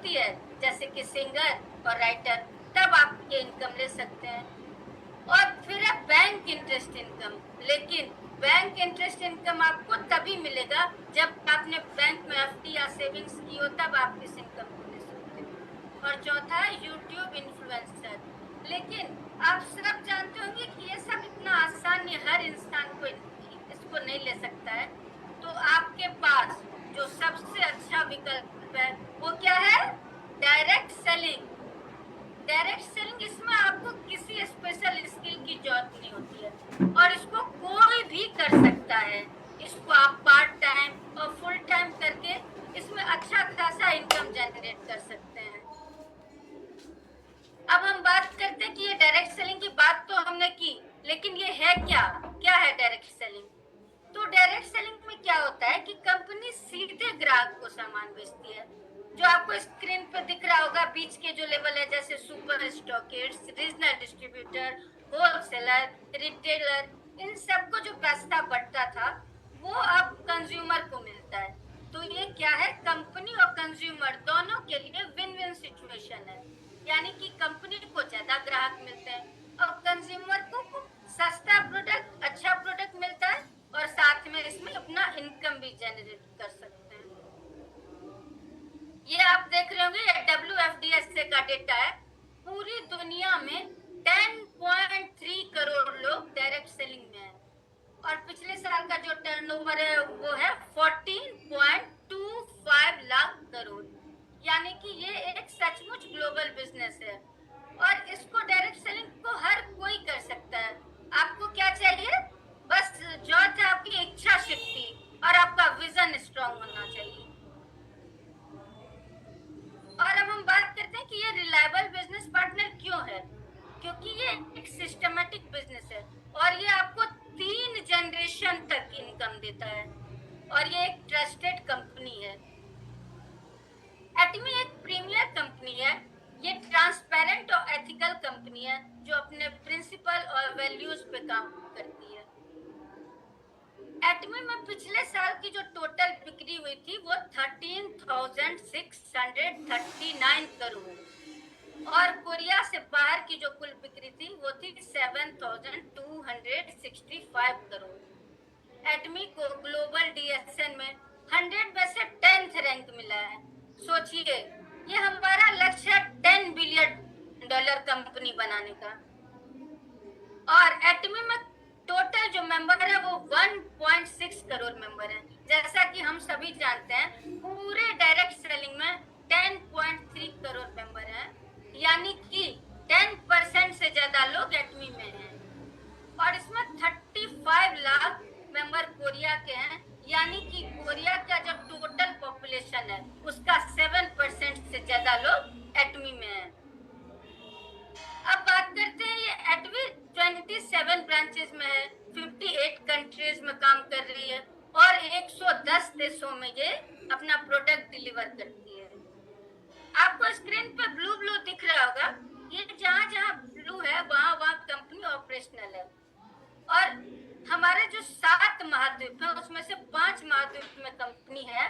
होती है, जैसे कि सिंगर और राइटर, तब आप ये इनकम ले सकते हैं। और फिर है बैंक इंटरेस्ट इनकम। लेकिन बैंक इंटरेस्ट इनकम आपको तभी मिलेगा जब आपने बैंक में एफडी या सेविंग्स की हो, तब आप इस इनकम को ले सकते हो। और चौथा है यूट्यूब इन्फ्लुएंसर। लेकिन आप सब जानते होंगे कि ये सब इतना आसान नहीं, हर इंसान को इसको नहीं ले सकता है। तो आपके पास जो सबसे अच्छा विकल्प है वो क्या है? Direct selling. डायरेक्ट सेलिंग, इसमें आपको किसी स्पेशल स्किल की जरूरत नहीं होती है और इसको कोई भी कर सकता है। इसको आप पार्ट टाइम और फुल टाइम करके इसमें अच्छा खासा इनकम जनरेट कर सकते हैं। अब हम बात करते हैं कि ये डायरेक्ट सेलिंग की बात तो हमने की, लेकिन ये है क्या? क्या है डायरेक्ट सेलिंग? तो डायरेक्ट सेलिंग में क्या होता है कि कंपनी सीधे ग्राहक को सामान बेचती है। जो आपको स्क्रीन पे दिख रहा होगा बीच के जो लेवल है, जैसे super stockist, regional distributor, wholesaler, retailer, इन सबको जो पैसा बढ़ता था वो अब कंज्यूमर को मिलता है। तो ये क्या है? कंपनी और कंज्यूमर दोनों के लिए विन विन सिचुएशन है। यानी कि कंपनी को ज्यादा ग्राहक मिलते हैं और कंज्यूमर को सस्ता प्रोडक्ट, अच्छा प्रोडक्ट मिलता है और साथ में इसमें अपना इनकम भी जनरेट कर सकते हैं। ये आप देख रहे होंगे, ये WFDSA का डेटा है। पूरी दुनिया में 10.3 करोड़ लोग डायरेक्ट सेलिंग में हैं और पिछले साल का जो टर्नओवर है वो है 14.25 लाख करोड़। यानी कि ये एक सचमुच ग्लोबल बिजनेस है और इसको डायरेक्ट सेलिंग को हर कोई कर सकता है। आपको क्या चाहिए? बस जरूरत है आपकी इच्छा शक्ति और आपका विजन स्ट्रांग होना चाहिए। और अब हम बात करते हैं कि ये रिलायबल बिजनेस पार्टनर क्यों है? क्योंकि ये एक सिस्टमेटिक बिजनेस है और ये आपको 3 जनरेशन तक इनकम देता है और ये एक ट्रस्टेड कंपनी है। एटमी एक प्रीमियर कंपनी है। ये ट्रांसपेरेंट और एथिकल कंपनी है जो अपने प्रिंसिपल और वैल्यूज पे काम करती है। एटमी में पिछले साल की जो टोटल बिक्री हुई थी वो 13,639 करोड़ और कोरिया से बाहर की जो कुल बिक्री थी वो थी 7,265 करोड़। एटमी को ग्लोबल डीएसएन में 100 में से 10th रैंक मिला है। सोचिए, ये हमारा लक्ष्य है $10 बिलियन कंपनी बनाने का। और एटमी में टोटल जो मेंबर है वो 1.6 करोड़ मेंबर हैं। जैसा कि हम सभी जानते हैं पूरे डायरेक्ट सेलिंग में 10.3 करोड़ मेंबर हैं, यानी कि 10% से ज्यादा लोग एटमी में हैं। और इसमें 35 लाख मेंबर कोरिया के हैं, यानी कि कोरिया का जो टोटल पॉपुलेशन है उसका 7% से ज्यादा लोग एटमी में हैं। अब बात करते हैं, ये एटमी 27 ब्रांचेस में है, 58 कंट्रीज में काम कर रही है और 110 देशों में ये अपना प्रोडक्ट डिलीवर करती है। आपको स्क्रीन पे ब्लू ब्लू दिख रहा होगा, ये जहाँ जहाँ ब्लू है वहाँ वहाँ कंपनी ऑपरेशनल है। और हमारे जो 7 महाद्वीप है उसमें से 5 महाद्वीप में कंपनी है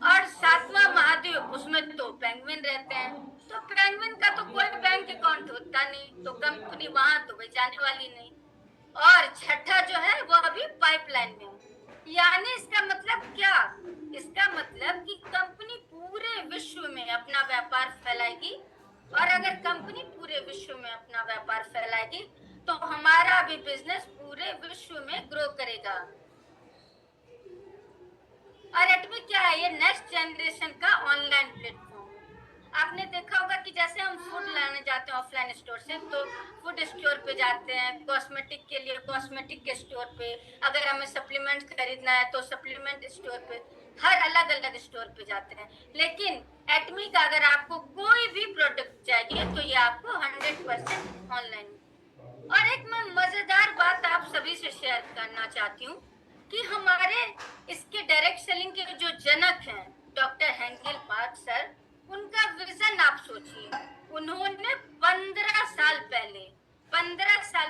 और 7वां महाद्वीप उसमें 2 पेंगुइन रहते हैं। तो पेंगुइन का तो कोई बैंक अकाउंट होता नहीं, तो कंपनी वहां तो जाने वाली नहीं। और छठा जो है वो अभी पाइपलाइन में है। यानी इसका मतलब क्या? इसका मतलब कि कंपनी पूरे विश्व में अपना व्यापार फैलाएगी और अगर कंपनी पूरे विश्व में अपना व्यापार फैलाएगी तो हमारा भी बिजनेस पूरे विश्व में ग्रो करेगा। और एटमी क्या है? ये नेक्स्ट जनरेशन का ऑनलाइन प्लेटफॉर्म। आपने देखा होगा कि जैसे हम फूड लाने जाते हैं ऑफलाइन स्टोर से, तो फूड स्टोर पे जाते हैं, कॉस्मेटिक के लिए कॉस्मेटिक के स्टोर पे, अगर हमें सप्लीमेंट खरीदना है तो सप्लीमेंट स्टोर पे, हर अलग अलग स्टोर पे जाते हैं। लेकिन एटमी का अगर आपको कोई भी प्रोडक्ट चाहिए तो ये आपको 100% ऑनलाइन। और एक मैं मजेदार बात आप सभी से शेयर करना चाहती हूँ कि हमारे इसके डायरेक्ट सेलिंग के जो जनक हैं डॉक्टर हेंगेल पार्क सर, उनका विजन आप सोचिए। उन्होंने 15 साल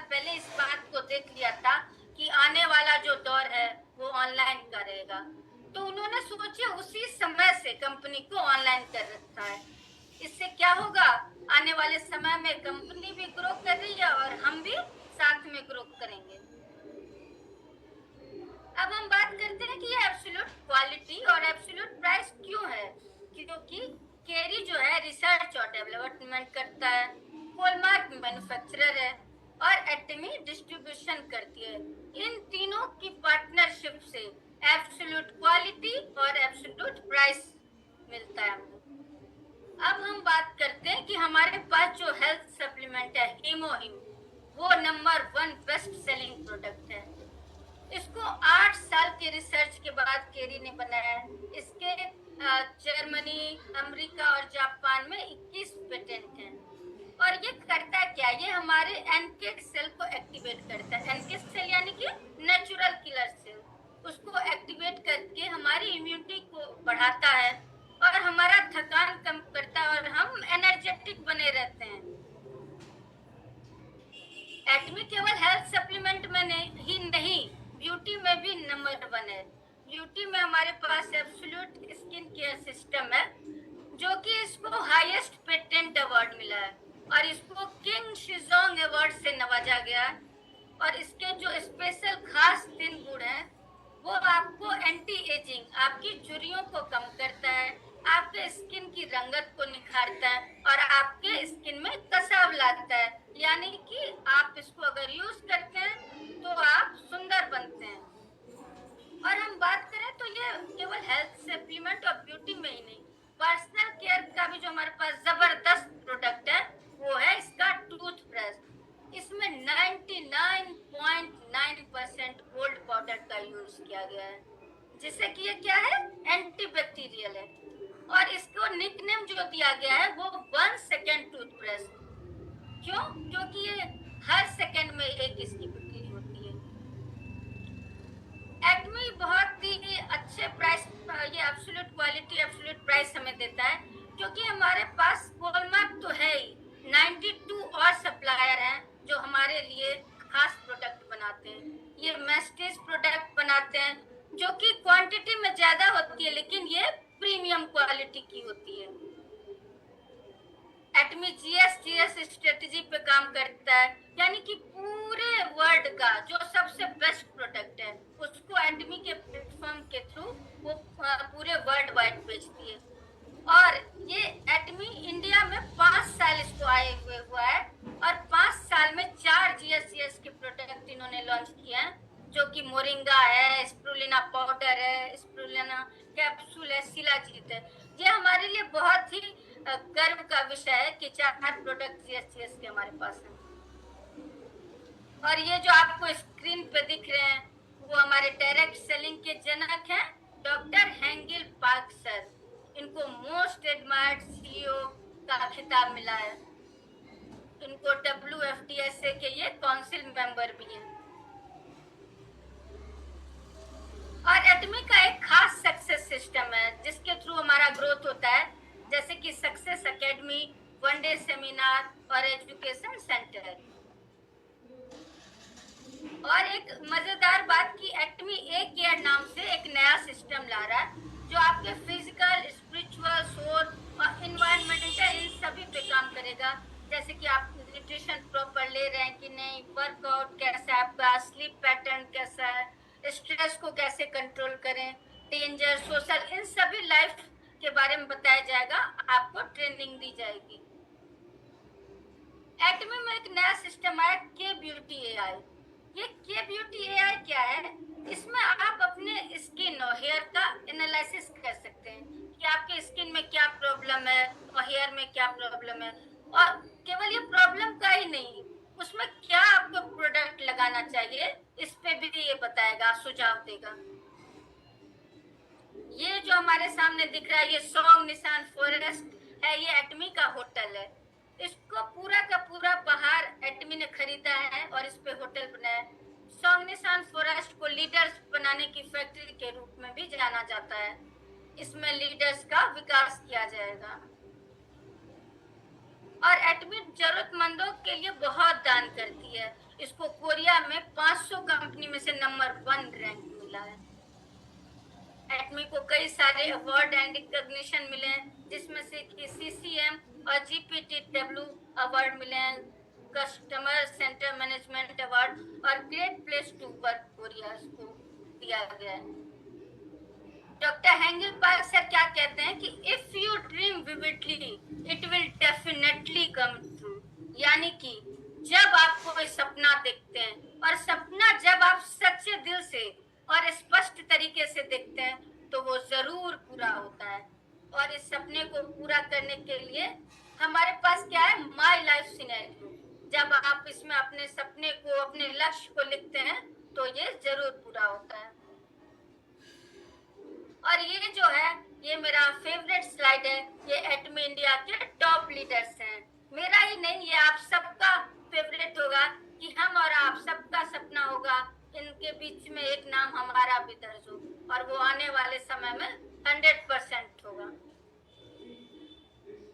पहले इस बात को देख लिया था कि आने वाला जो दौर है वो ऑनलाइन का रहेगा। तो उन्होंने सोचे उसी समय से कंपनी को ऑनलाइन कर रखा है। इससे क्या होगा, आने वाले समय में कंपनी भी ग्रो कर रही है और हम भी साथ में ग्रो करेंगे। अब हम बात करते हैं कि ये एब्सोल्यूट क्वालिटी और एब्सोल्यूट प्राइस क्यों है। क्योंकि केरी जो है रिसर्च और डेवलपमेंट करता है, हॉलमार्क मैन्युफैक्चरर है और एटमी डिस्ट्रीब्यूशन करती है। इन तीनों की पार्टनरशिप से एब्सोल्यूट क्वालिटी और एब्सोल्यूट प्राइस मिलता है हमको। अब हम बात करते हैं कि हमारे पास जो हेल्थ सप्लीमेंट है हीमोहिम, वो नंबर 1 बेस्ट सेलिंग प्रोडक्ट है। इसको 8 साल के रिसर्च के बाद केरी ने बनाया है। इसके जर्मनी, अमेरिका और जापान में 21 पेटेंट हैं। और ये करता क्या है, ये हमारे एनके सेल को एक्टिवेट करता है। एनके सेल यानी कि नेचुरल किलर सेल, उसको एक्टिवेट करके हमारी इम्यूनिटी को बढ़ाता है और हमारा थकान कम करता है और हम एनर्जेटिक बने रहते हैं। एटमी केवल हेल्थ सप्लीमेंट में ही नहीं, ब्यूटी में भी नंबर 1 है। ब्यूटी में हमारे पास एब्सोल्यूट स्किन केयर सिस्टम है, जो कि इसको हाईएस्ट पेटेंट अवार्ड मिला है और इसको किंग शिजोंग अवार्ड से नवाजा गया है। और इसके जो स्पेशल खास 3 गुण हैं, वो आपको एंटी एजिंग, आपकी झुर्रियों को कम करता है, आपके स्किन की रंगत को निखारता है और आपके स्किन में कसाव लाता है। यानी कि आप इसको अगर यूज करते हैं तो आप सुंदर बनते हैं। और हम बात करें तो ये केवल हेल्थ सप्लीमेंट और ब्यूटी में ही नहीं, पर्सनल केयर का भी जो हमारे पास जबरदस्त प्रोडक्ट है वो है इसका टूथब्रश। इसमें 99.9% गोल्ड पाउडर का यूज किया गया है, जिससे कि ये क्या है, एंटीबैक्टीरियल है। और इसको निकनेम जो दिया गया है वो 1 सेकेंड टूथब्रश। क्यों? क्योंकि ये हर सेकेंड में एक इसकी बिक्री होती है। एटमी बहुत ही अच्छे प्राइस, ये एब्सोल्यूट क्वालिटी एब्सोल्यूट प्राइस हमें देता है, क्योंकि हमारे पास हॉलमार्क तो है ही, 92 और सप्लायर हैं जो हमारे लिए खास प्रोडक्ट बनाते हैं। ये मैस्टेज प्रोडक्ट बनाते हैं जो कि क्वांटिटी में ज्यादा होती है, लेकिन ये प्रीमियम क्वालिटी की होती है। एटमी जीएस स्ट्रेटेजी पे काम करता है, यानी कि पूरे वर्ल्ड का जो सबसे बेस्ट प्रोडक्ट है उसको एटमी के प्लेटफॉर्म के थ्रू वो पूरे वर्ल्ड वाइड बेचती है। और ये एटमी इंडिया में 5 साल इसको आए हुए हुआ है और 5 साल में 4 जीएस के प्रोडक्ट इन्होंने लॉन्च किए हैं, जो कि मोरिंगा है, स्प्रुलिना पाउडर है, स्प्रुलिना कैप्सूल है, शिलाजीत है। ये हमारे लिए बहुत ही गर्व का विषय है कि 4 प्रोडक्ट जीएस के हमारे पास हैं। और ये जो आपको स्क्रीन पे दिख रहे हैं वो हमारे डायरेक्ट सेलिंग के जनक हैं, डॉक्टर हेंगिल पार्क सर। इनको मोस्ट एडमायर्ड सीईओ का खिताब मिला है। इनको WFDSA के ये काउंसिल मेंबर भी हैं। और एटमी का एक खास सक्सेस सिस्टम है जिसके थ्रू हमारा ग्रोथ होता है, जैसे कि सक्सेस एकेडमी, 1 डे सेमिनार और एजुकेशन सेंटर। और एक मजेदार बात की एटमी केयर नाम से एक नया सिस्टम ला रहा है, जो आपके फिजिकल, स्पिरिचुअल, सोल और इन्वायरमेंटल इन सभी पे काम करेगा। जैसे कि आप न्यूट्रिशन प्रॉपर ले रहे हैं कि नहीं, वर्कआउट कैसा है आपका, स्लीप पैटर्न कैसा है, स्ट्रेस को कैसे कंट्रोल करें, डेंजर, सोशल, इन सभी लाइफ के बारे में बताया जाएगा, आपको ट्रेनिंग दी जाएगी। एटमी में एक नया सिस्टम है के ब्यूटी एआई। ये के ब्यूटी एआई क्या है? इसमें आप अपने स्किन और हेयर का एनालिसिस कर सकते हैं कि आपके स्किन में क्या प्रॉब्लम है और हेयर में क्या प्रॉब्लम है। और केवल ये प्रॉब्लम का ही नहीं, उसमें क्या आपको प्रोडक्ट लगाना चाहिए, इस पे भी ये बताएगा, सुझाव देगा। ये जो हमारे सामने दिख रहा है ये सॉन्ग निशान फॉरेस्ट है, ये एटमी का होटल है। इसको पूरा का पूरा पहाड़ एटमी ने खरीदा है और इस पे होटल बनाया है। सॉन्ग निशान फॉरेस्ट को लीडर्स बनाने की फैक्ट्री के रूप में भी जाना जाता है। इसमें लीडर्स का विकास किया जाएगा। और एटमी जरूरतमंदों के लिए बहुत दान करती है। इसको कोरिया में 500 कंपनी में से नंबर 1 रैंक मिला है। एटमी को कई सारे अवार्ड एंड रिकॉग्निशन मिले हैं, जिसमें से कि सीसीएम और जीपीटीडब्ल्यू अवार्ड मिले हैं, कस्टमर सेंटर मैनेजमेंट अवार्ड और great place to work Korea को दिया गया है। डॉक्टर हेंगल पार्क सर क्या कहते हैं कि if you dream vividly it will definitely come true, यानी कि जब आप कोई सपना देखते हैं और सपना जब आप सच्चे दिल से और स्पष्ट तरीके से देखते हैं तो वो जरूर पूरा होता है। और इस सपने को पूरा करने के लिए हमारे पास क्या है, माय लाइफ सिनेरियो। जब आप इसमें अपने सपने को, अपने लक्ष्य को लिखते हैं तो ये जरूर पूरा होता है। और ये जो है, ये मेरा फेवरेट स्लाइड है। ये एटमी इंडिया के टॉप लीडर्स हैं, मेरा ही नहीं, ये आप सबका फेवरेट होगा कि हम और आप सबका सपना होगा इनके बीच में एक नाम हमारा भी दर्ज हो, और वो आने वाले समय में 100% होगा।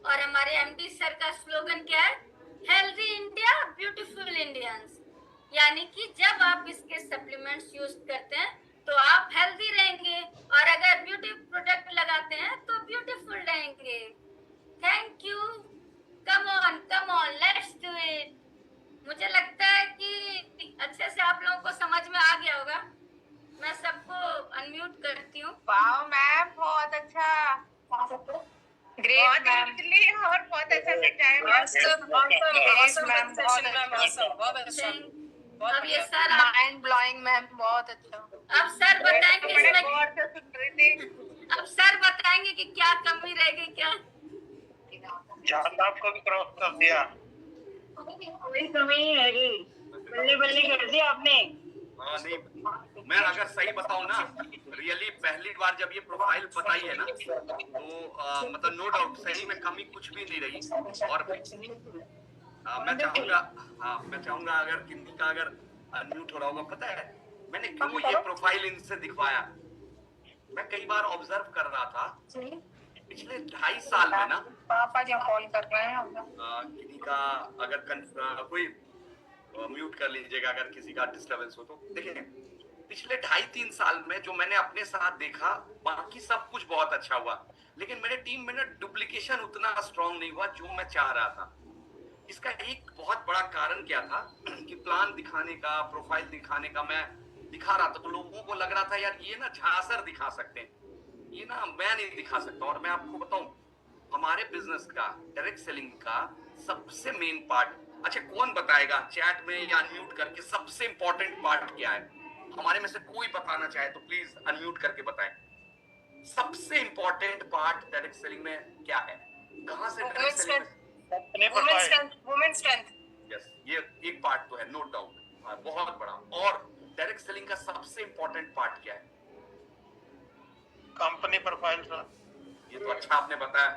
और हमारे एमडी सर का स्लोगन क्या है, हेल्दी इंडिया ब्यूटीफुल इंडियंस, यानी कि जब आप इसके सप्लीमेंट्स यूज करते हैं तो आप हेल्दी रहेंगे, और अगर ब्यूटी प्रोडक्ट लगाते हैं तो ब्यूटीफुल रहेंगे। Thank you, come on let's do it. मुझे लगता है कि अच्छे से आप लोगों को समझ में आ गया होगा। मैं सबको अनम्यूट करती हूँ। वाओ मैम, बहुत अच्छा, ग्रेट मैम, और बहुत अच्छा समझाया मैम। अब ये सर माइंड ब्लोइंग मैम, बहुत अच्छा। अब सर बताएंगे इसमें, गौर से सुन रही थी। अब सर बताएंगे कि क्या कमी रहेगी क्या। साहब को भी क्रॉस कर दिया, कोई कमी नहीं रहेगी, बल्ले बल्ले कर दिया आपने। हाँ नहीं, मैं अगर सही बताऊं ना, रियली पहली बार जब ये प्रोफाइल बताई है ना तो मतलब नो डाउट सही में कमी कुछ भी नहीं रही। और मैं चाहूंगा अगर किन्नी का अगर अनम्यूट हो रहा होगा, पता है मैंने क्यों ये प्रोफाइल इनसे दिखवाया। मैं कई बार ऑब्जर्व कर रहा था पिछले 2.5 साल में ना, पापा जी कॉल कर रहे हैं। किन्नी का अगर कोई म्यूट कर लीजिएगा अगर किसी का डिस्टर्बेंस हो तो। देखिए पिछले 2.5-3 साल में जो मैंने अपने साथ देखा, बाकी सब कुछ बहुत अच्छा हुआ, लेकिन मेरे टीम में ना डुप्लीकेशन उतना स्ट्रांग नहीं हुआ जो मैं चाह रहा था। इसका एक बहुत बड़ा कारण क्या था कि प्लान दिखाने का, प्रोफाइल दिखाने का मैं दिखा रहा था तो लोगों को लग रहा था यार ये ना झांसर दिखा सकते हैं, ये ना मैं नहीं दिखा सकता। और मैं आपको बताऊं, हमारे बिजनेस का, डायरेक्ट सेलिंग का सबसे मेन पार्ट, अच्छा कौन बताएगा चैट में या अनम्यूट करके सबसे इंपॉर्टेंट पार्ट क्या है? हमारे में से कोई बताना चाहे तो प्लीज अनम्यूट करके बताएं। सबसे इंपॉर्टेंट पार्ट डायरेक्ट सेलिंग में क्या है? कहां से direct selling? Women strength. Yes, ये एक पार्ट तो है, नो डाउट, बहुत बड़ा। और डायरेक्ट सेलिंग का सबसे इंपॉर्टेंट पार्ट क्या है? Company profile sir. ये तो अच्छा आपने बताया।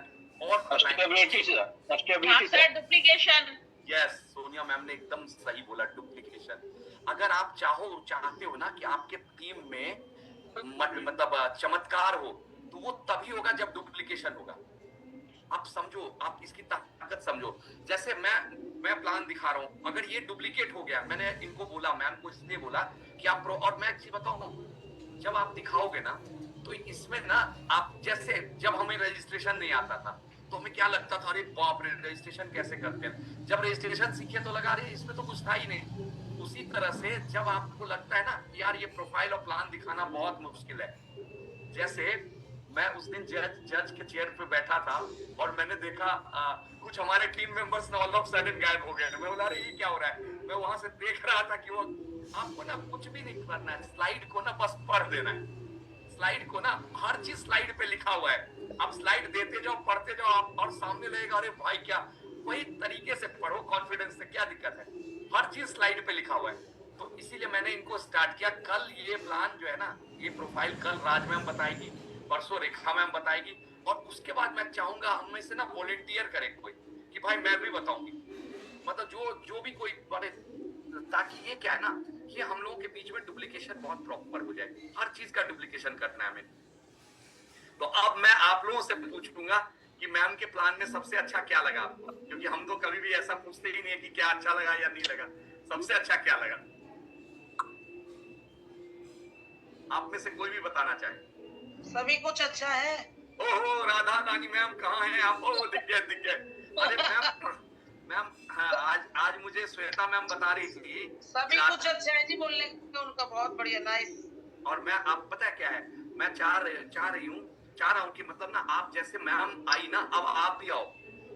और stability sir, duplication. Yes, Sonia ma'am ने एकदम सही बोला, डुप्लीकेशन। अगर आप चाहते हो ना कि आपके टीम में मतलब चमत्कार हो, तो वो तभी होगा जब डुप्लीकेशन होगा। आप समझो, आप इसकी ताकत समझो। जैसे मैं प्लान दिखा रहा हूं, अगर ये डुप्लीकेट हो गया, मैंने इनको बोला, मैम को इसलिए बोला कि आप और मैं एक चीज बताऊं, जब आप दिखाओगे ना तो इसमें ना आप, जैसे जब हमें रजिस्ट्रेशन नहीं आता था तो हमें क्या लगता था, अरे बाप रे रजिस्ट्रेशन कैसे करते हैं। जब रजिस्ट्रेशन सीखे तो लगा रहे इसमें तो कुछ था ही नहीं। उसी तरह से जब आपको लगता है ना यार ये प्रोफाइल और प्लान दिखाना बहुत मुश्किल है, जैसे मैं उस दिन जज के चेयर पे बैठा था और मैंने देखा कुछ हमारे टीम मेंबर्स ना ऑल ऑफ सडन गायब हो गए। मैं बोला अरे ये क्या हो रहा है। मैं वहां से देख रहा था कि वो, आपको ना कुछ भी नहीं करना है, स्लाइड को ना बस पढ़ देना है। स्लाइड को ना, हर चीज स्लाइड पे लिखा हुआ है, आप स्लाइड देते जाओ, पढ़ते जाओ, आप और सामने लगेगा अरे भाई क्या, वही तरीके से पढ़ो कॉन्फिडेंस से, क्या दिक्कत है, हर चीज स्लाइड पे लिखा हुआ है। तो इसीलिए मैंने इनको स्टार्ट किया। कल ये प्लान जो है ना, ये प्रोफाइल कल राज मैम बताएगी, परसों रेखा मैम बताएगी, और उसके बाद मैं चाहूंगा हम में से ना वॉलेंटियर करें कोई कि भाई मैं भी बताऊंगी, मतलब जो भी कोई बड़े, ताकि ये क्या है ना, ये हम लोगों के बीच में डुप्लीकेशन बहुत प्रॉपर हो जाए। हर चीज का डुप्लीकेशन करना है हमें। तो अब मैं आप लोगों से पूछूंगा कि मैम के प्लान में सबसे अच्छा क्या लगा आपको, क्योंकि हम तो कभी भी ऐसा पूछते ही नहीं है कि क्या अच्छा लगा या नहीं लगा। सबसे अच्छा क्या लगा? आप में से कोई भी बताना चाहे। सभी कुछ अच्छा है। ओहो राधा रानी मैम कहाँ हैं आप? ओह दिख गए। अरे मैम हाँ, आज मुझे श्वेता मैम बता रही थी सभी कि कुछ अच्छा है जी, बोलने का उनका बहुत बढ़िया, नाइस। और मैं, आप पता है क्या है, मैं चाह रहा हूँ कि मतलब ना आप जैसे मैम आई ना, अब आप भी आओ।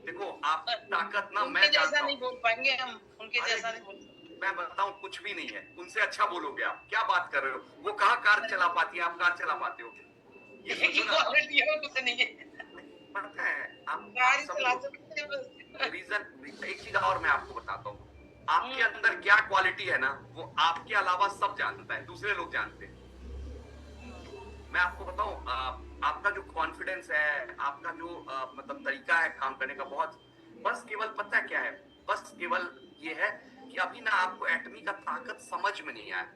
देखो आपकी ताकत ना उनके मैं जैसा जानता नहीं हूँ। बोल पाएंगे हम, उनके अरे, जैसा नहीं बोल सकते। मैं बताऊं कुछ भी नहीं है, उनसे अच्छा बोलोगे आप। क्या बात कर रहे हो? वो कहाँ कार चला पाती है, आप कार चला पाते हो? ये एक ही सोचो ना। क्वालिटी है, कुछ नहीं है। पता है आप गाड़ी सब चला लोग सकते हैं बस। रीजन, एक चीज और मैं आपको बताता हूँ, आपके अंदर क्या क्वालिटी है ना, वो आपके अलावा सब जानता है, दूसरे लोग जानते हैं। मैं आपको बताऊं, आपका जो कॉन्फिडेंस है, आपका जो मतलब तरीका है काम करने का, बहुत, बस केवल पता है क्या है, बस केवल ये है कि अभी ना आपको एटमी का ताकत समझ में नहीं आया।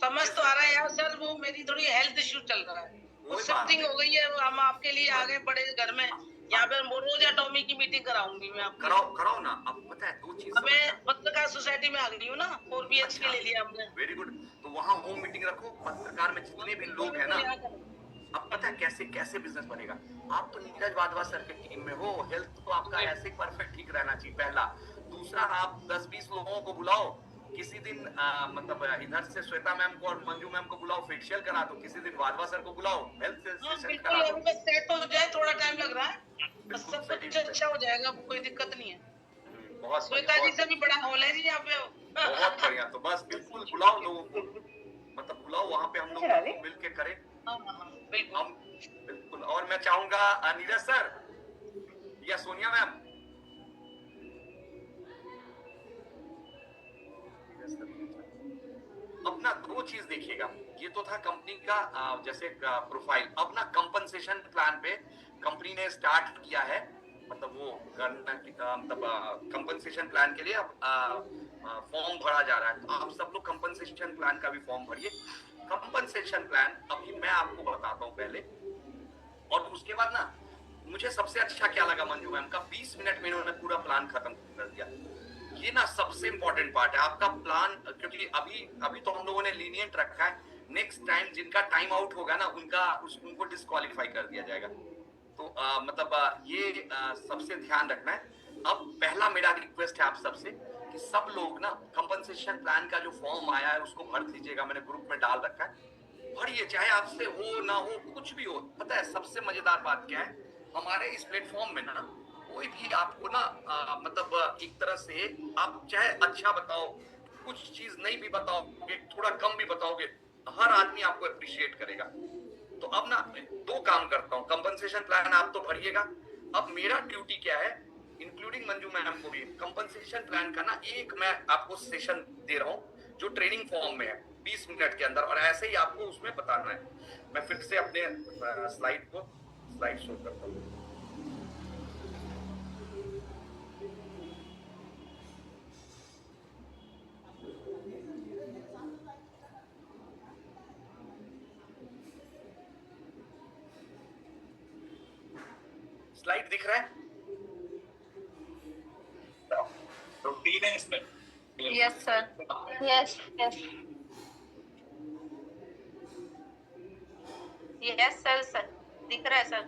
समझ तो आ रहा है यार सर, वो मेरी थोड़ी हेल्थ इश्यू चल रहा है, वो वही बात शिफ्टिंग है। हो गई है, हम आपके लिए आ गए बड़े घर में। यहाँ पे वो रोज एटॉमी की मीटिंग कराऊंगी मैं आपकी। कराओ ना। अब पता है दो चीज अब मैं समझना। पत्रकार सोसाइटी में आ गई हूँ ना, 4 BHK अच्छा, ले लिया हमने। Very good. तो वहां होम मीटिंग रखो, पत्रकार में जितने भी बिल्कुल लोग हैं बिल्कुल, ना। यहाँ करें। अब पता है कैसे कैसे बिजनेस बनेगा। आप तो नीरज वाधवा सर के टीम में हो, हेल्थ तो आपका ऐसे परफेक्ट ठीक रहना चाहिए, पहला। दूसरा, आप 10-20 लोगों को बुलाओ किसी दिन, मतलब इधर से श्वेता मैम को और मंजू मैम को बुलाओ, फेशियल करा दो। किसी दिन वाधवा सर को बुलाओ, हेल्थ हाँ सेशन बिल्कुल, करा दो। अभी बस सेट हो जाए, थोड़ा टाइम लग रहा है, बस बिल्कुल सब सही कुछ सही। अच्छा हो जाएगा, कोई दिक्कत नहीं है। बहुत बढ़िया, श्वेता जी बहुत से भी बड़ा हॉल है जी यहाँ पे। बहुत बढ़िया। तो बस बिल्कुल बुलाओ लोगों को, मतलब बुलाओ, वहां पे हम लोग बिल्कुल मिल के करें। हाँ हाँ हाँ, बिल्कुल। हम बिल्कुल। और मैं चाहूंगा नीरज सर या सोनिया मैम, अपना दो चीज देखिएगा। ये तो था कंपनी का जैसे प्रोफाइल। अब ना कंपनसेशन प्लान पे कंपनी ने स्टार्ट किया है, मतलब वो करना मतलब कंपनसेशन प्लान के लिए अब फॉर्म भरा जा रहा है। तो आप सब लोग कंपनसेशन प्लान का भी फॉर्म भरिए। कंपनसेशन प्लान अभी मैं आपको बताता हूँ पहले, और उसके बाद ना मुझे सबसे अच्छा क्या लगा मंजू मैम का, 20 मिनट में इन्होंने पूरा प्लान खत्म कर दिया। ये ना सबसे इंपॉर्टेंट पार्ट है आपका प्लान, क्योंकि अभी अभी तो हम लोगों ने लीनियंट रखा है। नेक्स्ट टाइम जिनका टाइम आउट होगा ना, उनको डिस्क्वालीफाई कर दिया जाएगा। तो मतलब ये सबसे ध्यान रखना है। अब पहला मेरा रिक्वेस्ट है आप सबसे कि सब लोग ना कंपनसेशन प्लान का जो फॉर्म आया है उसको भर दीजिएगा, मैंने ग्रुप में डाल रखा है। भरिए, चाहे आपसे हो ना हो, कुछ भी हो। पता है सबसे मजेदार बात क्या है, हमारे इस प्लेटफॉर्म में ना कोई भी आपको ना मतलब एक तरह से आप चाहे अच्छा बताओ, कुछ चीज नहीं भी बताओगे, थोड़ा कम भी बताओगे, हर आदमी आपको अप्रिशिएट करेगा। तो अब ना दो काम करता हूँ, कंपनसेशन प्लान आप तो भरिएगा। अब मेरा ड्यूटी क्या है, इंक्लूडिंग मंजू मैम को भी, कंपनसेशन प्लान का ना एक मैं आपको सेशन दे रहा हूँ जो ट्रेनिंग फॉर्म में है, 20 मिनट के अंदर, और ऐसे ही आपको उसमें बताना है। मैं फिर से अपने स्लाइड शो करता हूँ। स्लाइड दिख रहा है? रूटीन है इसमें। Yes sir, yes yes yes sir, sir दिख रहा है सर।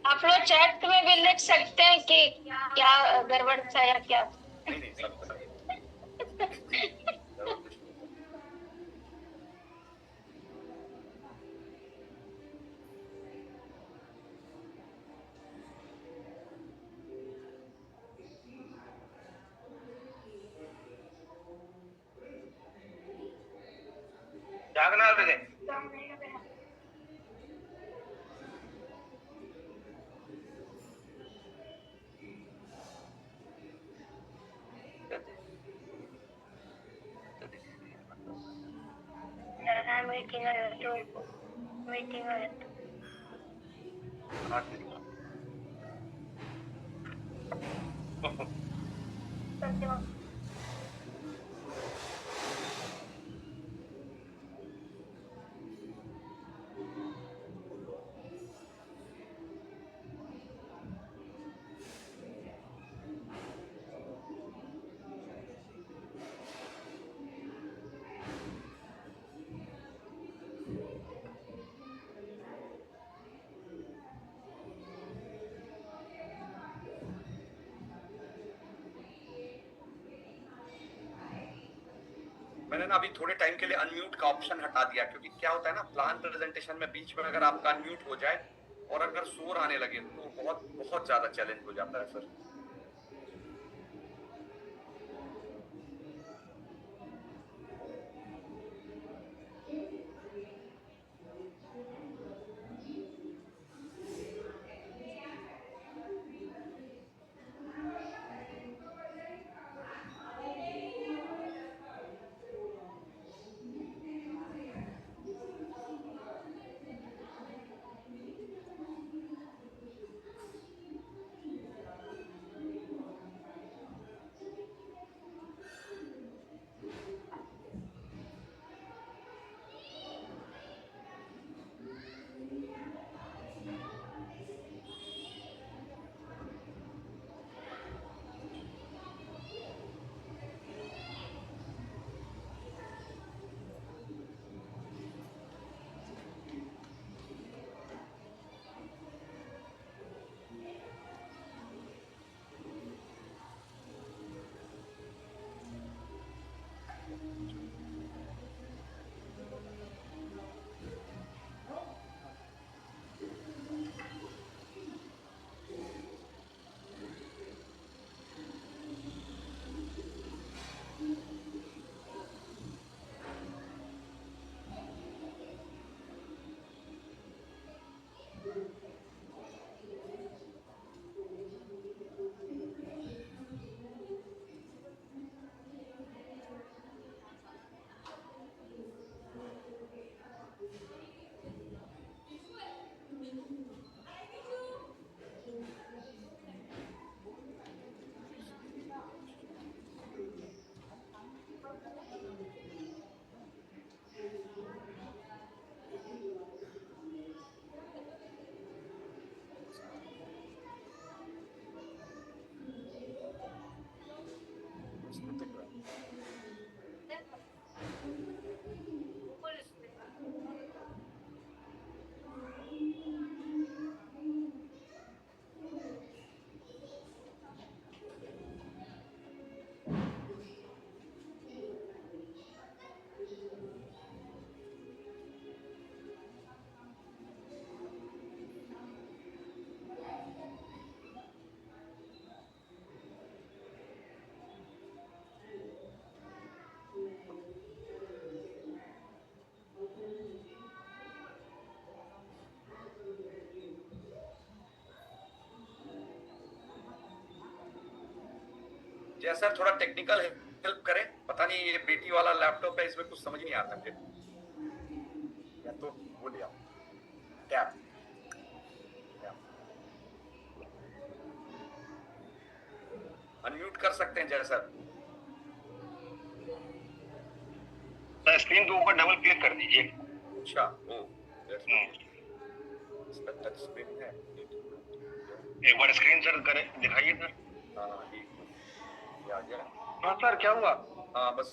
आप लोग चैट में भी लिख सकते हैं कि क्या गड़बड़ था या क्या। नहीं नहीं, सब जागना लगे। मीटिंग है तो मीटिंग है तो मैंने ना अभी थोड़े टाइम के लिए अनम्यूट का ऑप्शन हटा दिया, क्योंकि क्या होता है ना, प्लान प्रेजेंटेशन में बीच में अगर आपका अनम्यूट हो जाए और अगर शोर आने लगे तो बहुत बहुत ज्यादा चैलेंज हो जाता है सर। जय सर थोड़ा टेक्निकल हेल्प करें, पता नहीं ये बेटी वाला लैपटॉप है, इसमें कुछ समझ नहीं आता मुझे। या तो बोलिए आप, टैब अनम्यूट कर सकते हैं जय सर। स्क्रीन के ऊपर डबल क्लिक कर दीजिए। अच्छा ओ इसका टच स्क्रीन है, एक बार स्क्रीन सर करें, दिखाइए सर। हाँ ठीक ये आ गया। हाँ सर क्या हुआ? हाँ बस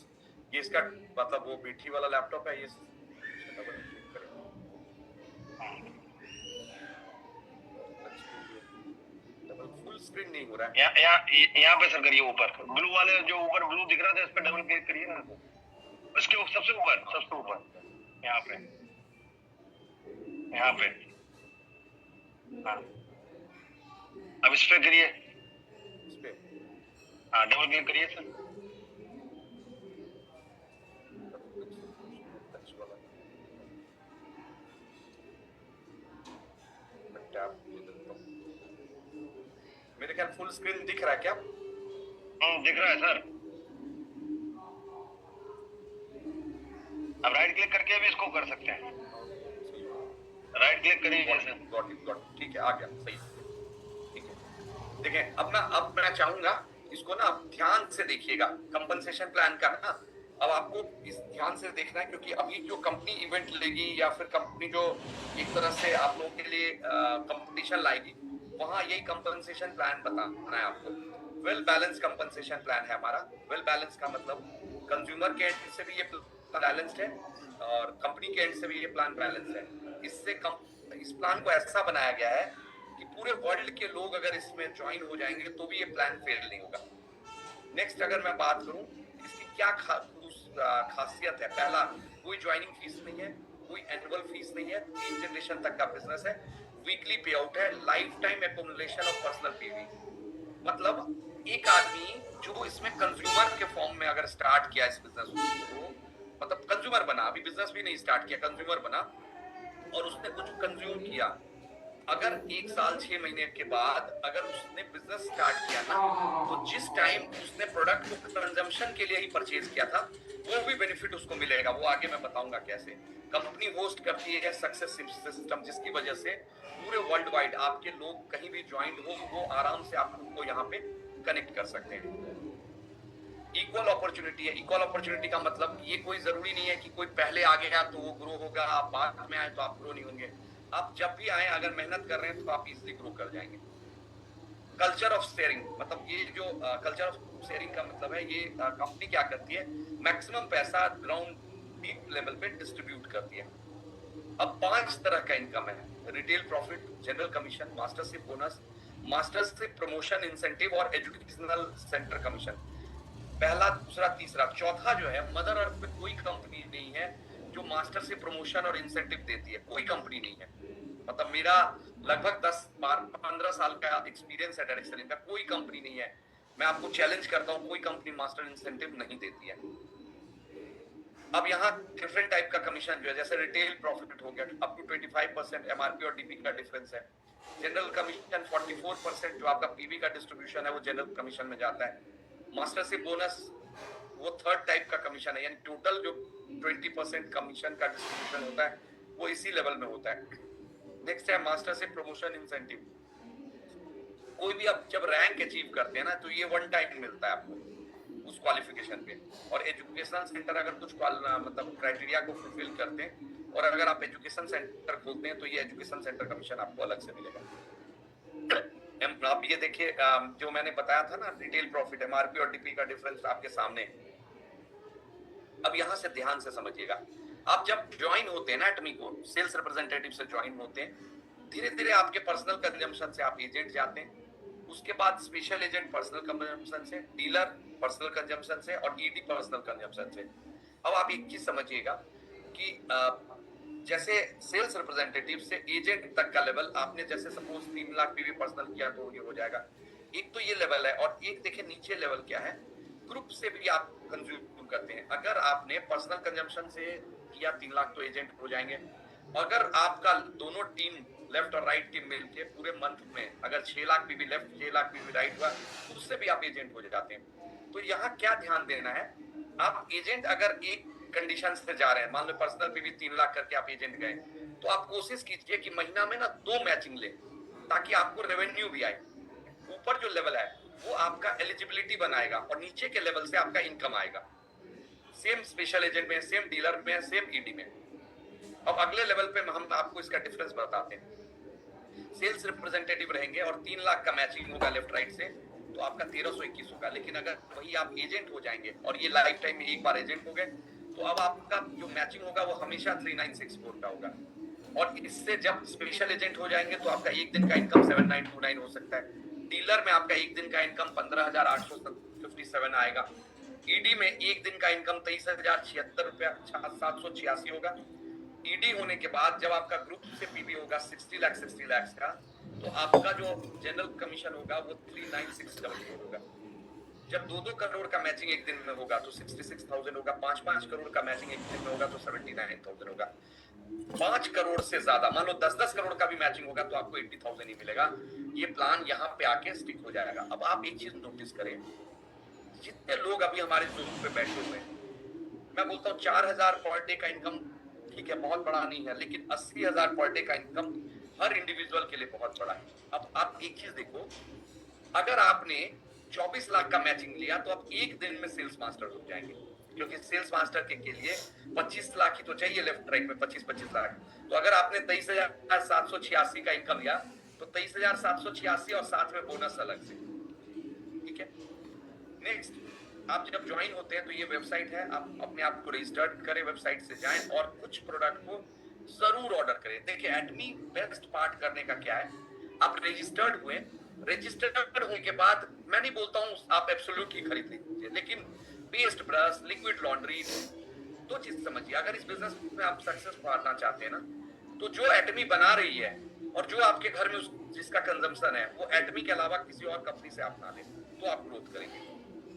ये इसका मतलब वो बेटी वाला लैपटॉप है, ये डबल क्लिक करें। डबल फुल स्क्रीन नहीं हो रहा है। यहाँ पे सर करिए, ऊपर ब्लू वाले जो ऊपर ब्लू दिख रहा था, इस पर डबल क्लिक करिए ना, उसके सबसे ऊपर यहाँ पे हाँ, अब इस पे करिए, इस पे हाँ डबल क्लिक करिए सर। टच वाला मैं टैब दे देता हूँ। मेरे ख्याल फुल स्क्रीन दिख रहा है क्या? दिख रहा है सर। अब राइट क्लिक करके भी इसको कर सकते हैं, राइट क्लिक करिए सर। गॉट इट ठीक है, आ गया सही। ठीक है देखें अब मैं चाहूंगा इसको ना आप ध्यान से देखिएगा, कंपनसेशन प्लान का ना अब आपको इस ध्यान से देखना है, क्योंकि अभी जो कंपनी इवेंट लेगी या फिर कंपनी जो एक तरह से आप लोगों के लिए कंपटीशन लाएगी, वहां यही कंपनसेशन प्लान बताना है आपको। वेल बैलेंस कंपनसेशन प्लान है हमारा। वेल बैलेंस का मतलब कंज्यूमर के एंड से भी ये बैलेंस्ड है और कंपनी के एंड से भी ये प्लान बैलेंस है। इससे इस प्लान को ऐसा बनाया गया है कि पूरे वर्ल्ड के लोग अगर इसमें ज्वाइन हो जाएंगे तो भी ये प्लान फेल नहीं होगा। नेक्स्ट अगर मैं बात करूं इसकी क्या खासियत है। पहला, कोई ज्वाइनिंग फीस नहीं है, कोई एनुअल फीस नहीं है, 3 जनरेशन तक का बिजनेस है, वीकली पे आउट है, life time accumulation of personal PV. मतलब एक आदमी जो इसमें कंज्यूमर के फॉर्म में अगर स्टार्ट किया इस बिजनेस को, मतलब कंज्यूमर बना, अभी बिजनेस भी नहीं स्टार्ट किया, कंज्यूमर बना और उसने कुछ कंज्यूम किया, अगर 1 साल 6 महीने के बाद अगर उसने बिजनेस स्टार्ट किया ना, तो जिस टाइम उसने प्रोडक्ट को कंजम्पशन के लिए ही परचेज किया था, वो भी बेनिफिट उसको मिलेगा। वो आगे मैं बताऊंगा कैसे। कंपनी होस्ट करती है सक्सेस सिस्टम, जिसकी वजह से पूरे वर्ल्ड वाइड आपके लोग कहीं भी ज्वाइंट हो, वो आराम से आपको यहाँ पे कनेक्ट कर सकते हैं। इक्वल अपॉर्चुनिटी है। इक्वल अपॉर्चुनिटी का मतलब ये कोई जरूरी नहीं है कि कोई पहले आ गया तो वो ग्रो होगा, आप बाद में आए तो आप ग्रो नहीं होंगे। आप जब भी आए अगर मेहनत कर रहे हैं तो आप इजीली ग्रो कर जाएंगे। कल्चर ऑफ शेयरिंग, मतलब ये जो कल्चर ऑफ शेयरिंग का मतलब है, ये कंपनी क्या करती है, मैक्सिमम पैसा ग्राउंड डीप लेवल पे डिस्ट्रीब्यूट करती है। अब 5 तरह का इनकम है, retail profit, general commission, mastership bonus, mastership promotion incentive और एजुकेशनल सेंटर कमीशन। पहला, दूसरा, तीसरा। चौथा जो है, मदर अर्थ में कोई कंपनी नहीं है जो मास्टरशिप प्रमोशन और इंसेंटिव देती है, कोई कंपनी नहीं है। मतलब मेरा लगभग 10-15 साल का एक्सपीरियंस है डायरेक्ट सेलिंग का, कोई कंपनी नहीं है। मैं आपको चैलेंज करता हूँ, कोई कंपनी मास्टर इंसेंटिव नहीं देती है। अब यहाँ डिफरेंट टाइप का कमीशन जो है, जैसे रिटेल प्रॉफिट हो गया अप टू 25% एमआरपी और डीपी का डिफरेंस है। जनरल कमीशन 44%, जो आपका पीवी का डिस्ट्रीब्यूशन है वो जनरल कमीशन में जाता है। मास्टरशिप बोनस वो थर्ड टाइप का कमीशन है, यानी टोटल जो 20% कमीशन का डिस्ट्रीब्यूशन होता है वो इसी लेवल में होता है। नेक्स्ट है मास्टरशिप प्रमोशन इंसेंटिव। कोई भी आप जब रैंक अचीव करते हैं ना, तो ये 1 टाइम मिलता है आपको उस क्वालिफिकेशन पे। और एजुकेशनल सेंटर अगर कुछ मतलब क्राइटेरिया को फुलफिल करते हैं और अगर आप एजुकेशन सेंटर खोलते हैं तो ये एजुकेशन सेंटर कमीशन आपको अलग से मिलेगा। आप ये देखिए, जो मैंने बताया था ना, रिटेल प्रॉफिट, एमआरपी और डीपी का डिफरेंस आपके सामने। अब यहां से ध्यान से समझिएगा, आप जब ज्वाइन होते हैं ना एटमी को, सेल्स रिप्रेजेंटेटिव से ज्वाइन होते हैं, धीरे धीरे आपके पर्सनल कंजम्पशन से आप एजेंट जाते हैं, उसके बाद स्पेशल एजेंट पर्सनल कंजम्पशन से, डीलर पर्सनल कंजम्पशन से और ईडी पर्सनल कंजम्पशन से। अब आप एक चीज समझिएगा कि जैसे सेल्स रिप्रेजेंटेटिव से एजेंट तक का लेवल आपने जैसे सपोज 3 लाख पीवी पर्सनल किया तो ये हो जाएगा। एक तो ये लेवल है, और एक देखिए नीचे लेवल क्या है, ग्रुप से भी आप कंज्यूम करते हैं। अगर आपने पर्सनल कंजम्पशन से किया 3 लाख तो एजेंट हो जाएंगे। अगर आपका दोनों टीम लेफ्ट और राइट टीम मिलके पूरे मंथ में अगर 6 lakh PV left 6 lakh PV right हुआ, उससे भी आप एजेंट हो जाते हैं। तो यहाँ क्या ध्यान देना है, आप एजेंट अगर एक कंडीशन से जा रहे हैं, मान लो पर्सनल पीवी 3 लाख करके आप एजेंट गए, तो आप कोशिश कीजिए कि महीना में ना 2 मैचिंग ले, ताकि आपको रेवेन्यू भी आए। ऊपर जो लेवल है वो आपका एलिजिबिलिटी बनाएगा और नीचे के लेवल से आपका इनकम आएगा। सेम स्पेशल एजेंट में, सेम डीलर में, सेम ईडी में। अब अगले लेवल पे हम आपको इसका डिफरेंस बताते हैं। सेल्स रिप्रेजेंटेटिव रहेंगे और 3 लाख का मैचिंग होगा लेफ्ट राइट से, तो आपका 1321 होगा। लेकिन अगर वही आप एजेंट हो जाएंगे और ये लाइफ टाइम में एक बार एजेंट हो गए, तो अब आपका जो मैचिंग होगा वो हमेशा 3964 का होगा। और इससे जब स्पेशल एजेंट हो जाएंगे तो आपका एक दिन का इनकम 7929 हो सकता है। डीलर में आपका एक दिन का इनकम 15,857 आएगा। ईडी में एक दिन का इनकम 23,076 रुपया 786 होगा। ईडी होने के बाद जब आपका ग्रुप से पीवी होगा 60 लाख का, तो आपका जो जनरल कमीशन होगा वो 39,600 होगा। जब 2-2 करोड़ का मैचिंग एक दिन में होगा तो 66,000 होगा। 5-5 करोड़ का मैचिंग एक दिन में होगा तो 79,000 होगा। 5 करोड़ से ज्यादा, मान लो 10-10 करोड़ का भी मैचिंग होगा तो आपको 80,000 ही मिलेगा। ये प्लान यहाँ पे आके स्टिक हो जाएगा। अब आप एक चीज नोटिस करें, जितने लोग अभी हमारे जूम पे बैठे हुए हैं, मैं बोलता हूँ 4,000 पर डे का इनकम ठीक है, बहुत बड़ा नहीं है, लेकिन 80,000 पर डे का इनकम हर इंडिविजुअल के लिए बहुत बड़ा है। अब आप एक चीज देखो, अगर आपने 24 लाख का मैचिंग लिया तो आप एक दिन में सेल्स मास्टर हो जाएंगे, क्योंकि सेल्स मास्टर के लिए 25 लाख ही तो चाहिए लेफ्ट राइट में, 25 लाख। तो अगर आपने 23,786 का इनकम लिया तो 23,786 और साथ में बोनस अलग से, ठीक है। नेक्स्ट, आप जब ज्वाइन होते हैं तो ये वेबसाइट है, आप अपने आप को रजिस्टर्ड करें, वेबसाइट से जाएं और कुछ प्रोडक्ट को जरूर ऑर्डर करें। देखिए एटमी बेस्ट पार्ट करने का क्या है, आप रजिस्टर्ड हुए, रजिस्टर्ड होने के बाद मैं नहीं बोलता हूँ आप एब्सोल्यूट ही खरीद लीजिए, लेकिन पेस्ट ब्रश, लिक्विड लॉन्ड्री, दो चीज समझिए। अगर इस बिजनेस में आप सक्सेस पाना चाहते हैं ना, तो जो एटमी बना रही है और जो आपके घर में जिसका कंजम्पशन है वो एटमी के अलावा किसी और कंपनी से आप ना लें, तो आप ग्रोथ करेंगे।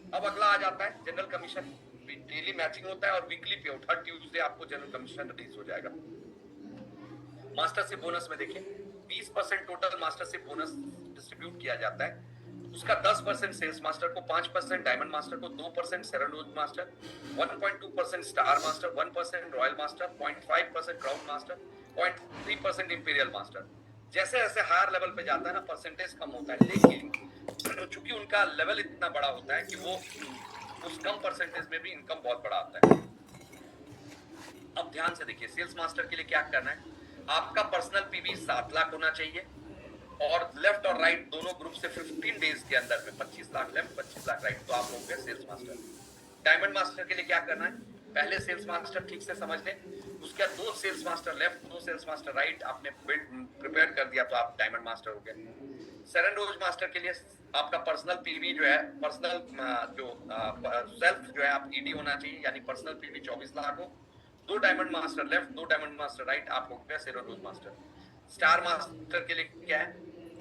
अब अगला आ जाता है जनरल कमीशन। डेली मैचिंग होता है और वीकली पे आउट, हर ट्यूसडे आपको जनरल कमीशन रिलीज हो जाएगा। मास्टरशिप बोनस में देखिए 20% टोटल मास्टरशिप बोनस डिस्ट्रीब्यूट किया जाता है। उसका 10% सेल्स मास्टर को, 5% डायमंड मास्टर को, 2% seven rose master, 1.2% star master, 1% royal master, 0.5% crown master, 0.3% imperial master. जैसे जैसे हायर लेवल पे जाता है ना, परसेंटेज कम होता है, लेकिन चूंकि उनका लेवल इतना बड़ा होता है कि वो उस कम परसेंटेज में भी इनकम बहुत बड़ा आता है। अब ध्यान से देखिए, सेल्स मास्टर के लिए क्या करना है। आपका पर्सनल पीवी 7 लाख होना चाहिए और लेफ्ट और राइट दोनों ग्रुप से 15 डेज के अंदर में 25 लाख लेफ्ट 25 लाख राइट, तो आप हो गए सेल्स मास्टर। डायमंड मास्टर के लिए क्या करना है, पहले सेल्स मास्टर ठीक से समझ लें, उसके बाद 2 sales master left 2 sales master right आपने प्रिपेयर कर दिया तो आप डायमंड मास्टर हो गए। सेवन रोज मास्टर के लिए आपका पर्सनल पीवी जो है, पर्सनल जो सेल्फ जो है आप ईडी होना चाहिए, यानी पर्सनल पीवी 24 लाख हो। 2 diamond master left 2 diamond master right, आप हो गया seven rose master. Star master के लिए क्या है,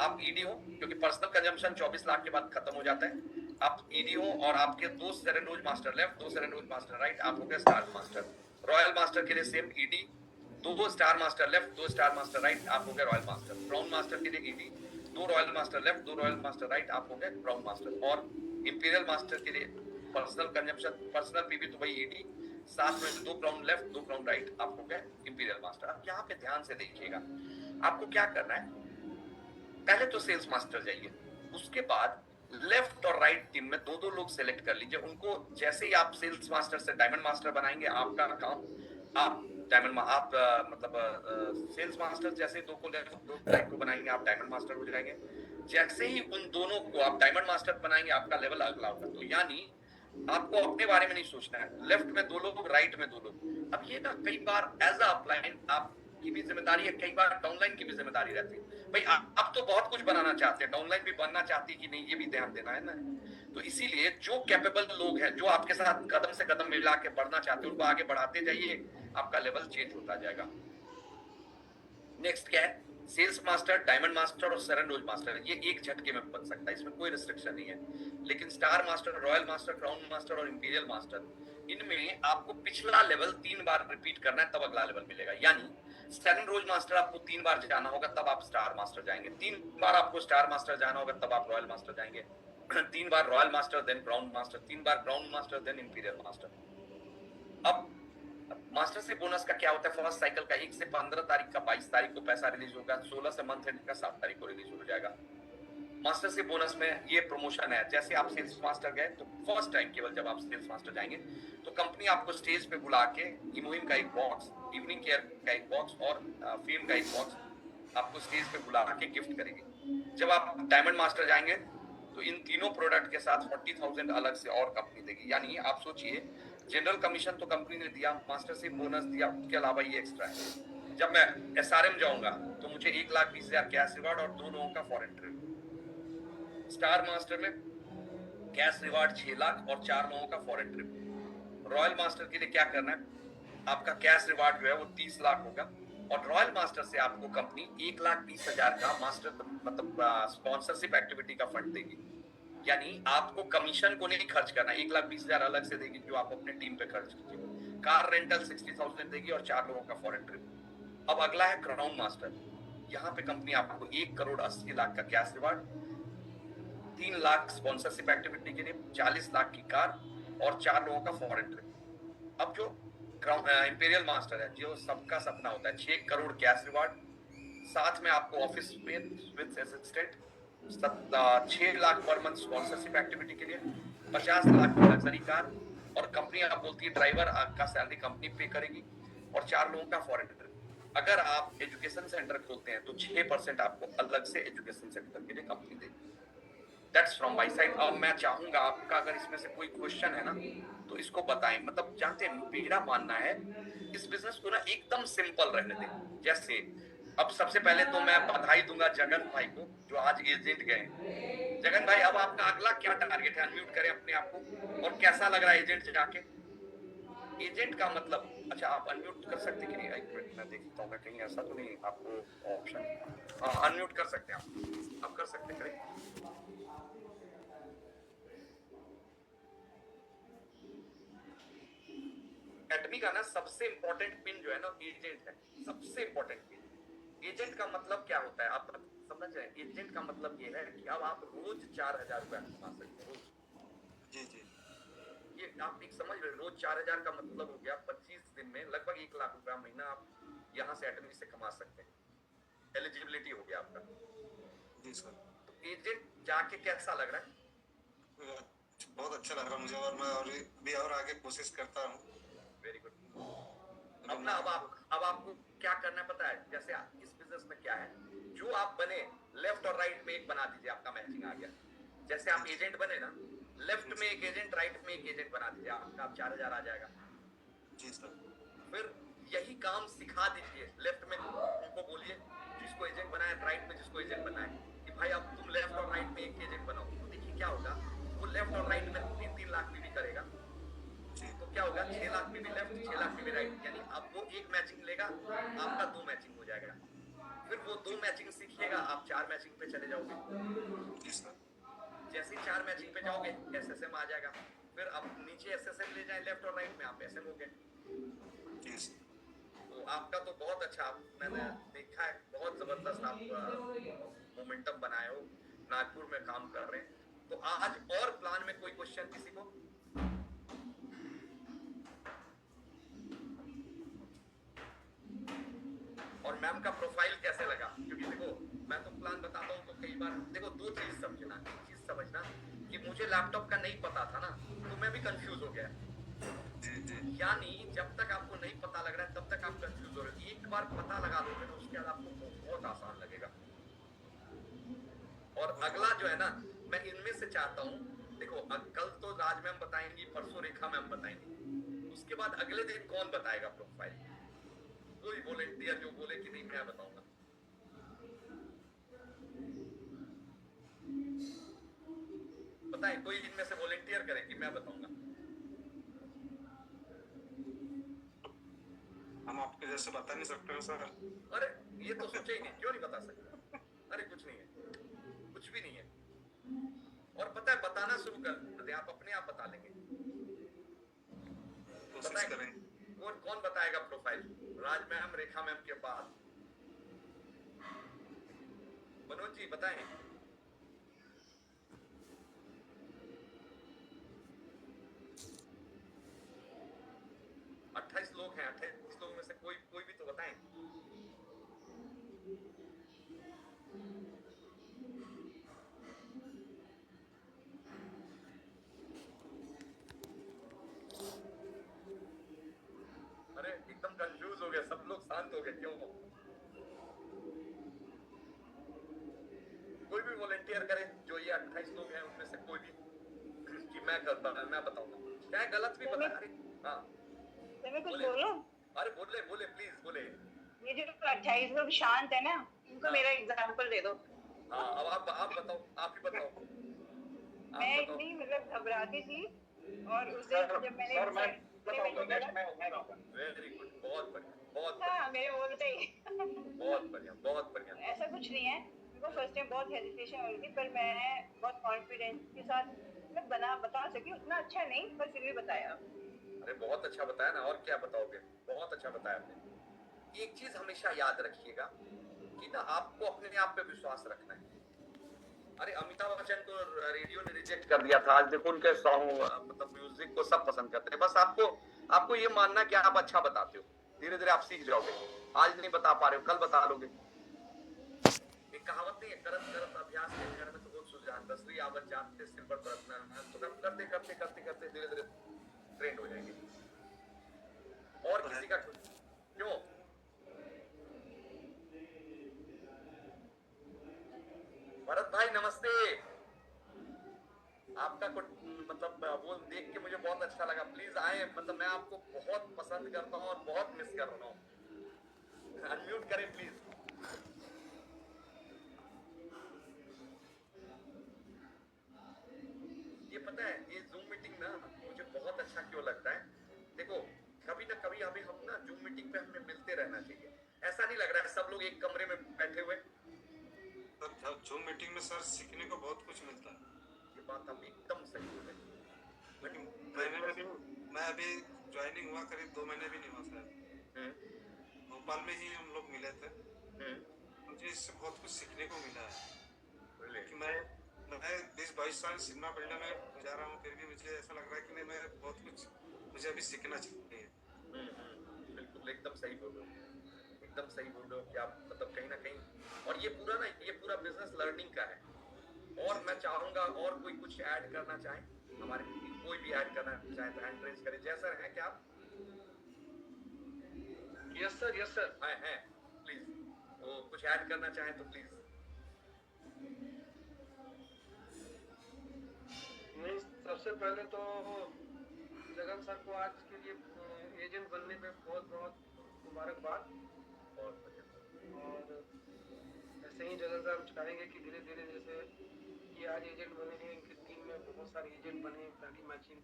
आप ईडी हो, क्योंकि पर्सनल कंजम्पशन 24 लाख के बाद खत्म हो जाता है। आप ईडी हो और आपके 2 seven rose master left 2 seven rose master right, आप हो गए स्टार मास्टर। रॉयल मास्टर के लिए same ED, 2 star master left 2 star master right, आप हो गए रॉयल मास्टर। क्राउन मास्टर के लिए ED, 2 royal master left 2 royal master right, आप हो गए क्राउन मास्टर। और इंपीरियल मास्टर के लिए पर्सनल कंजम्पशन पर्सनल पीवी तो वही ईडी, साथ में 2 क्राउन लेफ्ट 2 क्राउन राइट, आप हो गए इंपीरियल मास्टर। अब यहाँ पे ध्यान से देखिएगा, आपको क्या करना है, पहले तो सेल्स मास्टर जाइए, उसके बाद लेफ्ट और राइट टीम में 2-2 लोग सेलेक्ट कर लीजिए। उनको जैसे ही आप सेल्स मास्टर से डायमंड मास्टर बनाएंगे, आपका काम आप डायमंड आप मतलब सेल्स मास्टर जैसे 2 को लेफ्ट 2 राइट को बनाएंगे, आप डायमंड मास्टर हो जाएंगे। जैसे ही उन दोनों को आप डायमंड मास्टर बनाएंगे, आपका लेवल अगला होगा। तो यानी आपको अपने बारे में नहीं सोचना है, लेफ्ट में 2 लोग राइट में 2 लोग। अब ये ना कई बार एज अ अपलाइन आपकी भी जिम्मेदारी है, कई बार डाउनलाइन की भी जिम्मेदारी रहती है। भाई आप तो बहुत कुछ बनाना चाहते हैं, डाउनलाइन भी बनना चाहती है कि नहीं, ये भी ध्यान देना है ना। तो इसीलिए जो कैपेबल लोग हैं, जो आपके साथ कदम से कदम मिला के बढ़ना चाहते हैं, उनको आगे बढ़ाते जाइए, आपका लेवल चेंज होता जाएगा। नेक्स्ट क्या है, सेल्स मास्टर, डायमंड मास्टर और सेवन रोज मास्टर, ये एक झटके में बन सकता है, इसमें कोई रिस्ट्रिक्शन नहीं है। लेकिन star master, royal master, crown master और इंपीरियल मास्टर, इनमें आपको पिछला लेवल 3 बार रिपीट करना है, तब अगला लेवल मिलेगा। यानी सेवन रोज मास्टर आपको 3 बार जाना होगा, तब आप स्टार मास्टर जाएंगे। 3 बार आपको स्टार मास्टर जाना होगा, तब आप रॉयल मास्टर जाएंगे। 3 बार royal master then crown master, 3 बार crown master then imperial master. अब मास्टर से बोनस का क्या होता है, फर्स्ट साइकिल का 1 से 15 तारीख का 22 तारीख को पैसा रिलीज होगा, 16 से मंथ एंड का 7 तारीख को रिलीज हो जाएगा। मास्टर से बोनस में ये प्रमोशन है, जैसे आप सेल्स मास्टर गए तो फर्स्ट टाइम केवल जब आप सेल्स मास्टर जाएंगे तो कंपनी आपको स्टेज पे बुला के इमोहिम का एक बॉक्स, इवनिंग केयर का एक बॉक्स और फेम का एक बॉक्स आपको स्टेज पे बुला के गिफ्ट करेगी। जब आप डायमंड मास्टर जाएंगे तो इन तीनों प्रोडक्ट के साथ 40,000 अलग से और कंपनी देगी। यानी आप सोचिए, जनरल कमीशन तो कंपनी ने दिया, मास्टरशिप बोनस दिया, उसके अलावा ये एक्स्ट्रा है। जब मैं एसआरएम जाऊंगा तो मुझे 1,20,000 कैश रिवार्ड और 2 लोगों का फॉरेन ट्रिप। स्टार मास्टर में कैश रिवार्ड 6 लाख और 4 लोगों का फॉरेन ट्रिप। रॉयल मास्टर के लिए क्या करना है, आपका कैश रिवार्ड जो है वो 30 लाख होगा और रॉयल मास्टर से आपको कंपनी 1,20,000 का मास्टर मतलब स्पॉन्सरशिप एक्टिविटी का फंड देगी। यानी आपको कमीशन को नहीं खर्च करना, 1,20,000 अलग से देगी जो आप अपने टीम पे खर्च कीजिए। कार रेंटल 60,000 देगी और 4 लोगों का फॉरेन ट्रिप। अब अगला है क्राउन मास्टर, यहाँ पे कंपनी आपको 1,80,00,000 का cash reward, 3 lakh sponsorship activity के लिए, 40 लाख की कार और 4 लोगों का फॉरेन ट्रिप। अब जो इंपीरियल मास्टर है, जो सबका सपना होता है, 6 करोड़ कैश रिवार्ड, साथ में आपको office with assistant, 6 lakh per month sponsorship activity के लिए, 50 लाख की लग्जरी कार और कंपनी आप बोलती है ड्राइवर का सैलरी कंपनी पे करेगी और 4 लोगों का फॉरेन ट्रिप। अगर आप एजुकेशन सेंटर खोलते हैं तो 6% आपको अलग से एजुकेशन सेंटर के लिए कंपनी देगी। That's from my side. अब मैं चाहूंगा आपका अगर इसमें से कोई क्वेश्चन है ना तो इसको बताएं। मतलब जानते हैं, मेरा मानना है इस बिजनेस को ना एकदम सिंपल रहने दें। जैसे अब सबसे पहले तो मैं बधाई दूंगा जगन भाई को जो आज एजेंट गए। जगन भाई अब आपका अगला क्या टारगेट है? अनम्यूट करें अपने आप को। और कैसा लग रहा है एजेंट जाके? एजेंट का मतलब, अच्छा आप अनम्यूट कर सकते कि नहीं? एक मिनट मैं देखता हूँ, मैं कहीं ऐसा तो नहीं आपको ऑप्शन, हाँ अनम्यूट कर सकते हैं आप कर सकते हैं, करें। एकेडमी का ना सबसे इंपॉर्टेंट पिन जो है ना एजेंट है, सबसे इंपॉर्टेंट पिन। एजेंट का मतलब क्या होता है आप समझ रहे हैं? एजेंट का मतलब ये है कि अब आप रोज 4,000 रुपया कमा सकते हो। जी जी। ये आप एक समझ रहे, रोज 4,000 का मतलब हो गया 25 दिन में लगभग 1 लाख रुपया महीना आप यहाँ से एकेडमी से कमा सकते हैं। एलिजिबिलिटी हो गया आपका। जी सर। तो एजेंट जाके कैसा लग रहा है? बहुत अच्छा लग रहा है मुझे, और मैं और भी और आगे कोशिश करता हूँ। Very good. अब आपको क्या करना है पता है? जैसे इस बिजनेस में क्या है, जो आप बने लेफ्ट और राइट में एक बना दीजिए, आपका मैचिंग आ गया। जैसे आप एजेंट बने ना, लेफ्ट में एक एजेंट, राइट में एक एजेंट बना दीजिए, आपका 4,000 आ जाएगा। जी सर। फिर यही काम सिखा दीजिए। लेफ्ट में उनको बोलिए जिसको एजेंट बनाए, राइट में जिसको एजेंट बनाए कि भाई अब तुम लेफ्ट और राइट में एक एजेंट बनाओ। तो देखिए क्या होगा, वो लेफ्ट और राइट में 3-3 लाख में भी करेगा। तो क्या होगा, 6 लाख में भी लेफ्ट, 6 लाख में भी राइट, यानी अब वो एक मैचिंग लेगा, आपका 2 मैचिंग हो जाएगा। फिर वो 2 मैचिंग सीखिएगा, आप 4 मैचिंग पे चले जाओगे। जी सर। जैसे ही 4 मैचिंग पे जाओगे एसएसएम आ जाएगा। फिर अब नीचे एसएसएम ले जाए लेफ्ट और राइट में, आप एसएम हो गए। जी सर। तो आपका तो बहुत अच्छा, मैंने देखा है बहुत जबरदस्त आप मोमेंटम बनाए हो, नागपुर में काम कर रहे हैं। तो आज और प्लान में कोई क्वेश्चन किसी को? और मैम का प्रोफाइल कैसे लगा? क्योंकि देखो मैं तो प्लान बताता हूँ तो कई बार देखो 2 चीज समझना, एक चीज समझना कि मुझे लैपटॉप का नहीं पता था ना, तो मैं भी कंफ्यूज हो गया। जी जी। यानी जब तक आपको नहीं पता लग रहा है तब तक आप कंफ्यूज हो रहे हो। एक बार पता लगा दोगे ना, उसके बाद आपको बहुत आसान लगेगा। और अगला जो है ना, मैं इनमें से चाहता हूँ, देखो कल तो राज मैम बताएंगी, परसों रेखा मैम बताएंगी, उसके बाद अगले दिन कौन बताएगा प्रोफाइल? कोई वॉलेंटियर जो बोले कि नहीं मैं बताऊंगा। बताएं, कोई इनमें से वॉलेंटियर करे कि मैं बताऊंगा। हम आपके जैसे बता नहीं सकते हो सर। अरे ये तो सोचे ही नहीं, क्यों नहीं बता सकते? अरे कुछ नहीं है, कुछ भी नहीं है। और पता है, बताना शुरू कर दे, आप अपने आप बता लेंगे। कोशिश करें। कौन बताएगा प्रोफाइल? राज मैम, रेखा मैम के बाद मनोज जी बताएं। 28 लोग हैं, 28 लोगों में से कोई भी तो बताएं। अरे एकदम कंफ्यूज हो गए सब लोग, शांत हो गए, क्यों? कोई भी वॉलेंटियर करे, जो ये 28 लोग हैं उनमें से कोई भी, कि मैं बताऊंगा। चाहे गलत भी बता। अरे हाँ मैं कुछ बोलूं? अरे बोले प्लीज बोले। ये जो 28 लोग शांत है ना, उनको मेरा एग्जांपल दे दो। हाँ अब आप बताओ, आप ही बताओ। मैं इतनी मतलब घबराती थी, और उस दिन जब मैंने वेरी गुड, बहुत बढ़िया, हाँ मेरे बोलते ही बहुत बढ़िया। ऐसा कुछ नहीं है, मेरे को फर्स्ट टाइम बहुत हेजिटेशन हो रही थी, पर मैंने बहुत कॉन्फिडेंस के साथ मैं बता सकी। उतना अच्छा नहीं, पर फिर भी बताया। अरे बहुत अच्छा बताया ना, और क्या बताओगे? बहुत अच्छा बताया आपने। एक चीज हमेशा याद रखिएगा कि ना आपको अपने आप पे विश्वास रखना है। अरे अमिताभ बच्चन को रेडियो ने रिजेक्ट कर दिया था, आज देखो उनके सॉन्ग मतलब म्यूजिक को सब पसंद करते हैं। बस आपको ये मानना कि आप अच्छा बताते हो, धीरे धीरे आप सीख जाओगे। आज नहीं बता पा रहे हो, कल बता लोगे। एक कहावत नहीं है, करत करत अभ्यास के घर में तो बहुत सुजान, 10वीं आवत जानते सिर पर बरतना। तो हम करते धीरे धीरे ट्रेंड हो जाएंगे। और किसी का क्यों? भरत भाई नमस्ते। आपका कुछ मतलब वो देख के मुझे बहुत अच्छा लगा। प्लीज आए, मतलब मैं आपको बहुत पसंद करता हूँ और बहुत मिस कर रहा हूँ। अनम्यूट करें प्लीज। पता है ये जूम मीटिंग ना मुझे बहुत अच्छा क्यों लगता है, देखो कभी ना कभी हमें हम ना जूम मीटिंग पे हमें मिलते रहना चाहिए। ऐसा नहीं लग रहा है सब लोग एक कमरे में बैठे हुए। सर जूम मीटिंग में सर सीखने को बहुत कुछ मिलता है, ये बात हम एकदम सही बोले। लेकिन मैं अभी ज्वाइनिंग हुआ करीब 2 महीने भी नहीं हुआ सर, भोपाल में ही हम लोग मिले थे। मुझे इससे बहुत कुछ सीखने को मिला है कि मैं 20-22 साल सिनेमा फील्ड में गुजारा हूँ, फिर भी मुझे ऐसा लग रहा है कि नहीं, मैं बहुत कुछ मुझे अभी सीखना चाहिए। बिल्कुल एकदम सही बोल रहे हो, एकदम सही बोल रहे हो कि आप मतलब कहीं ना कहीं, और ये पूरा बिजनेस लर्निंग का है। और मैं चाहूंगा और कोई कुछ ऐड करना चाहे, हमारे कोई भी ऐड करना चाहे तो हैंड रेज करें। जैसा है क्या आप? यस सर हैं प्लीज, वो कुछ ऐड करना चाहे तो प्लीज। नहीं, सबसे पहले तो जगन सर को आज के लिए एजेंट बनने पे बहुत बहुत मुबारकबाद। और ऐसे ही जगन सर चाहेंगे कि धीरे धीरे जैसे ये आज एजेंट बने हैं, इनकी टीम में बहुत सारे एजेंट बने, पहली मैचिंग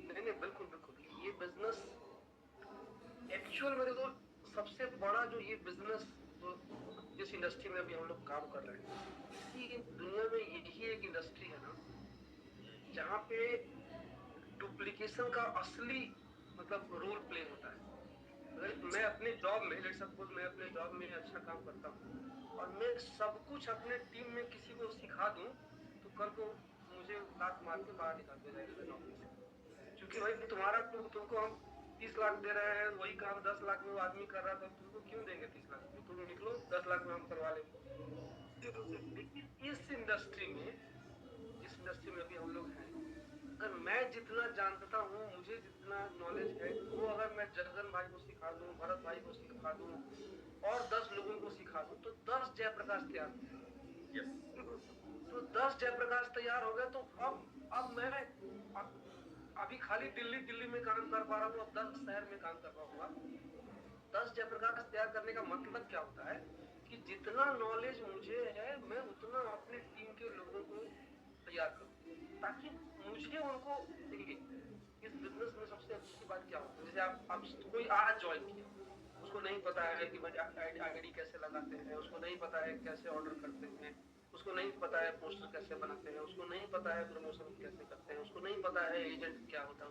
नहीं बिल्कुल ये बिजनेस एक्चुअल में देखो सबसे बड़ा जो ये बिजनेस जो जिस इंडस्ट्री में अभी हम लोग काम कर रहे हैं, इसी दुनिया में यही एक इंडस्ट्री है ना जहाँ पे डुप्लीकेशन का असली मतलब रोल प्ले होता है। अगर मैं अपने जॉब में लेट्स सपोज मैं अपने जॉब में अच्छा काम करता हूँ और मैं सब कुछ अपने टीम में किसी को सिखा दूँ तो कल को मुझे लात मार के बाहर निकाल दिया जाएगा नौकरी से, क्योंकि भाई तुम्हारा तुमको हम 30 लाख दे रहे हैं, वही काम 10 लाख में वो आदमी कर रहा था, तुमको क्यों देंगे 30 लाख में, तुम निकलो 10 लाख में हम करवा लेंगे। लेकिन इस इंडस्ट्री में जिस इंडस्ट्री में अभी हम लोग हैं, अगर मैं जितना जानता हूँ, मुझे जितना नॉलेज है, वो अगर मैं जगन भाई को सिखा दूँ, भरत भाई को सिखा दूँ और 10 लोगों को सिखा दूँ तो 10 जयप्रकाश तैयार हो गए। तो 10 जयप्रकाश तैयार हो गए तो अब मैं अभी खाली दिल्ली में काम कर पा रहा हूँ, अब 10 शहर में काम कर पाऊंगा। 10 जयप्रकाश तैयार करने का मतलब क्या होता है कि जितना नॉलेज मुझे है मैं उतना अपने टीम के लोगों को तैयार करूँ, ताकि मुझे उनको देखिए इस बिजनेस में सबसे अच्छी बात क्या होती है, जैसे आप कोई आज ज्वाइन किया, उसको नहीं पता है कि भाई आईडी कैसे लगाते हैं, उसको नहीं पता है कैसे ऑर्डर करते हैं, उसको नहीं पता है पोस्टर कैसे बनाते हैं, उसको नहीं पता है प्रमोशन कैसे करते हैं, उसको नहीं पता है एजेंट क्या होता है,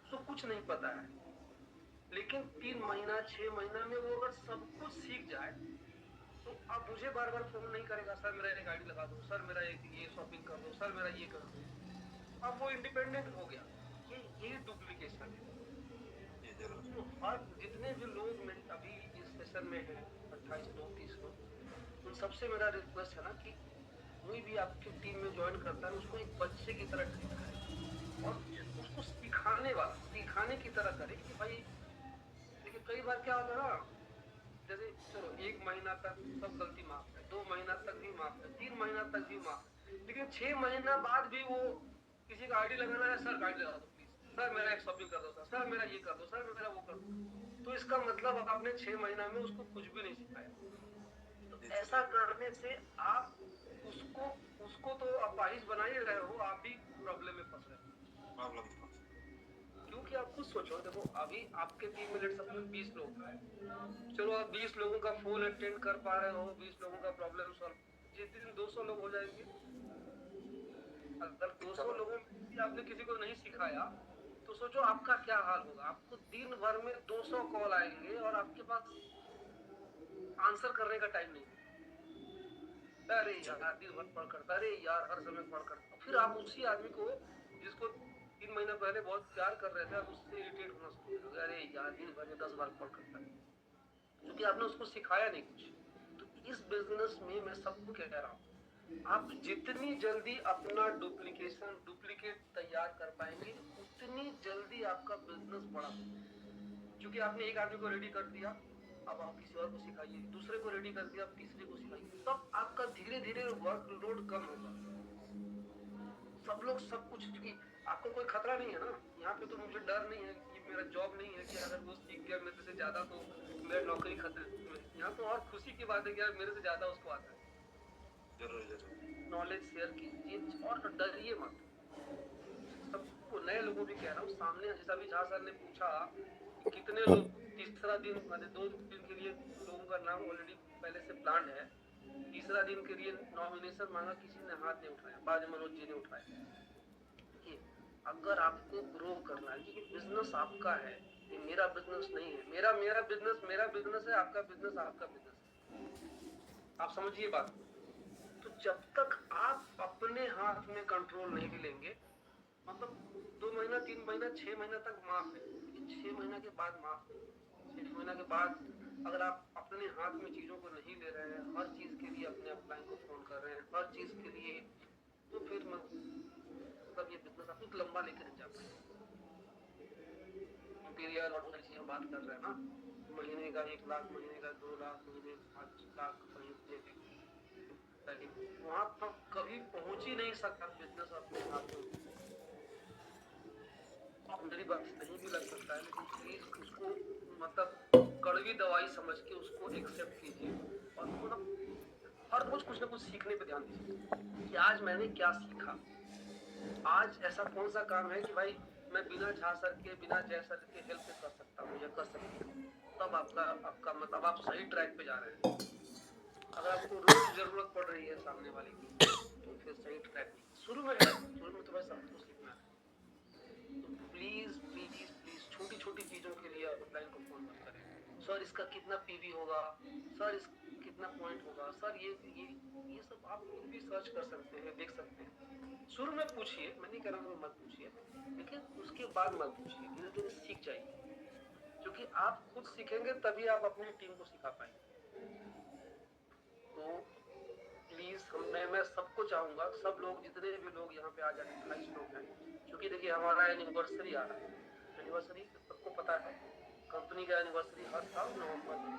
उसको कुछ नहीं पता है। लेकिन 3 महीना 6 महीना में वो अगर सब कुछ सीख जाए तो अब मुझे बार बार फोन नहीं करेगा, सर मेरा एक गाड़ी लगा दो, सर मेरा ये शॉपिंग कर दो, सर मेरा ये कर दो। अब वो इंडिपेंडेंट हो गया। ये डुप्लीकेशन है। तो हर जितने भी लोग अभी इस सेशन में हैं 28 लोग 30 लोग, उन सबसे मेरा रिक्वेस्ट है ना कि कोई भी आपकी टीम में ज्वाइन करता है उसको एक बच्चे की तरह ट्रीट करें और उसको सिखाने की तरह करें कि भाई देखिए कई बार क्या होता है ना, जैसे चलो 1 महीना तक सब गलती माफ है, 2 महीना तक भी माफ है, 3 महीना तक भी माफ है, लेकिन 6 महीना बाद भी वो किसी का आईडी लगाना है, सर गाड़ी लगा दो प्लीज, सर मेरा एक शॉपिंग कर दो, सर मेरा ये कर दो, सर मेरा वो कर दो। तो इसका मतलब आपने 6 महीना में उसको कुछ भी नहीं सिखाया। तो ऐसा करने से आप उसको तो अपाहिज बना ही रहे हो, आप भी प्रॉब्लम में फंस रहे हो। क्योंकि आप खुद सोचो, देखो अभी आपके टीम में लेट सपोज 20 लोग हैं, चलो आप 20 लोगों का फोन अटेंड कर पा रहे हो, 20 लोगों का प्रॉब्लम सॉल्व, जिस दिन 200 लोग हो जाएंगे, अगर 200 लोगों में आपने किसी को नहीं सिखाया तो सोचो आपका क्या हाल होगा। आपको दिन भर में 200 कॉल आएंगे और आपके पास आंसर करने का टाइम नहीं। अरे यार दिन भर पढ़ करता, अरे यार हर समय पढ़ करता, फिर आप उसी आदमी को जिसको 3 महीना पहले बहुत प्यार कर रहे थे, आप उससे इरिटेट होना शुरू हो गए, अरे यार दिन भर में 10 बार कॉल करता है, क्योंकि आपने उसको सिखाया नहीं कुछ। तो इस बिजनेस में मैं सबको कह रहा हूँ, आप जितनी जल्दी अपना डुप्लीकेट तैयार कर पाएंगे उतनी जल्दी आपका बिजनेस बड़ा होगा। क्योंकि आपने एक आदमी को रेडी कर दिया, अब आप किसी और को सिखाइए, दूसरे को रेडी कर दिया, आप तीसरे को सिखाइए, तब आपका धीरे धीरे वर्कलोड कम होगा। सब लोग सब कुछ, क्योंकि आपको कोई खतरा नहीं है ना यहाँ पे, तो मुझे डर नहीं है कि मेरा जॉब नहीं है कि अगर वो सीख गया मेरे से ज्यादा तो मेरा नौकरी खतरे में। यहाँ तो और खुशी की बात है कि यार मेरे से ज्यादा उसको आता है। जरूर नॉलेज शेयर कीजिए और डरिए मत। सबको, नए लोगों भी कह रहा हूँ, सामने जैसा अभी झा सर ने पूछा कि कितने लोग तीसरा दिन, माने 2 दिन के लिए लोगों का नाम ऑलरेडी पहले से प्लान है, तीसरा दिन के लिए नॉमिनेशन मांगा, किसी ने हाथ नहीं उठाया, बाद में मनोज जी ने उठाया। देखिए, अगर आपको ग्रो करना है, क्योंकि बिजनेस आपका है, ये मेरा बिजनेस नहीं है, मेरा बिजनेस है, आपका बिजनेस आपका बिजनेस है, आप समझिए बात। तो जब तक आप अपने हाथ में कंट्रोल नहीं लेंगे, मतलब 2 महीना 3 महीना 6 महीना तक माफ है, 6 महीना के बाद माफ है। 6 महीना के बाद अगर आप अपने हाथ में चीजों को नहीं ले रहे हैं, हर चीज के लिए अपने अपलाइन को फोन कर रहे हैं, हर चीज के लिए, तो फिर मतलब ये बिजनेस आप लंबा लेकर नहीं जा पाएंगे। इंपीरियल और चीज हम बात कर रहे हैं ना, महीने का 1 लाख, महीने का 2 लाख, महीने 5 लाख, वहां पर कभी पहुंच ही नहीं सकता बिजनेस अपने हाथ में। मेरी बात नहीं भी लग सकता है, लेकिन प्लीज उसको मतलब कड़वी दवाई समझ के उसको एक्सेप्ट कीजिए और थोड़ा हर रोज कुछ ना कुछ सीखने पे ध्यान दीजिए कि आज मैंने क्या सीखा, आज ऐसा कौन सा काम है कि भाई मैं बिना झा सर के, बिना जय सर के हेल्प से कर सकता हूँ या कर सकती हूँ, तब आपका मतलब आप सही ट्रैक पे जा रहे हैं। अगर आपको रोज जरूरत पड़ रही है सामने वाले की, तो फिर सही ट्रैक नहीं। शुरू में तो भाई सब कुछ सीखना है, तो प्लीज प्लीज प्लीज छोटी छोटी चीजों के लिए ऑफलाइन को फोन मत करें। सर इसका कितना पीवी होगा, सर इस कितना पॉइंट होगा, सर ये सब आप खुद भी सर्च कर सकते हैं, देख सकते हैं। शुरू में पूछिए, मैं नहीं कह रहा हूँ मत पूछिए, लेकिन उसके बाद मत पूछिए, धीरे धीरे सीख जाइए, क्योंकि आप खुद सीखेंगे तभी आप अपनी टीम को सिखा पाएंगे। तो प्लीज मैं सबको चाहूंगा, सब लोग, जितने भी लोग यहाँ पे आ जाए, 28 लोग हैं, क्योंकि देखिए हमारा एनिवर्सरी आ रहा है, एनिवर्सरी सबको पता है, कंपनी का एनिवर्सरी हर साल नवंबर में।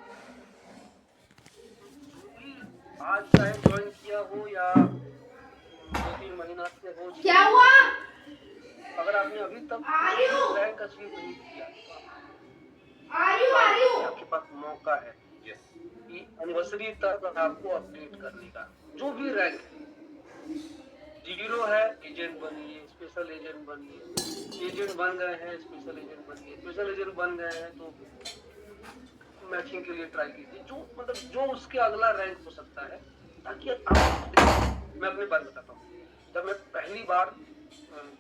आज चाहे ज्वाइन किया हो या 2-3 महीना से हो, क्या हुआ, अगर आपने अभी तक रैंक अचीव नहीं किया, आपके पास मौका है कि एनिवर्सरी तक आपको अपडेट करने का, जो भी रैंक है। 0 है, एजेंट बनिए, स्पेशल एजेंट बनिए, एजेंट बन गए हैं स्पेशल एजेंट बनिए, स्पेशल एजेंट बन गए हैं तो मैचिंग के लिए ट्राई कीजिए, जो मतलब जो उसके अगला रैंक हो सकता है, ताकि आप, मैं अपनी बात बताता हूँ, जब मैं पहली बार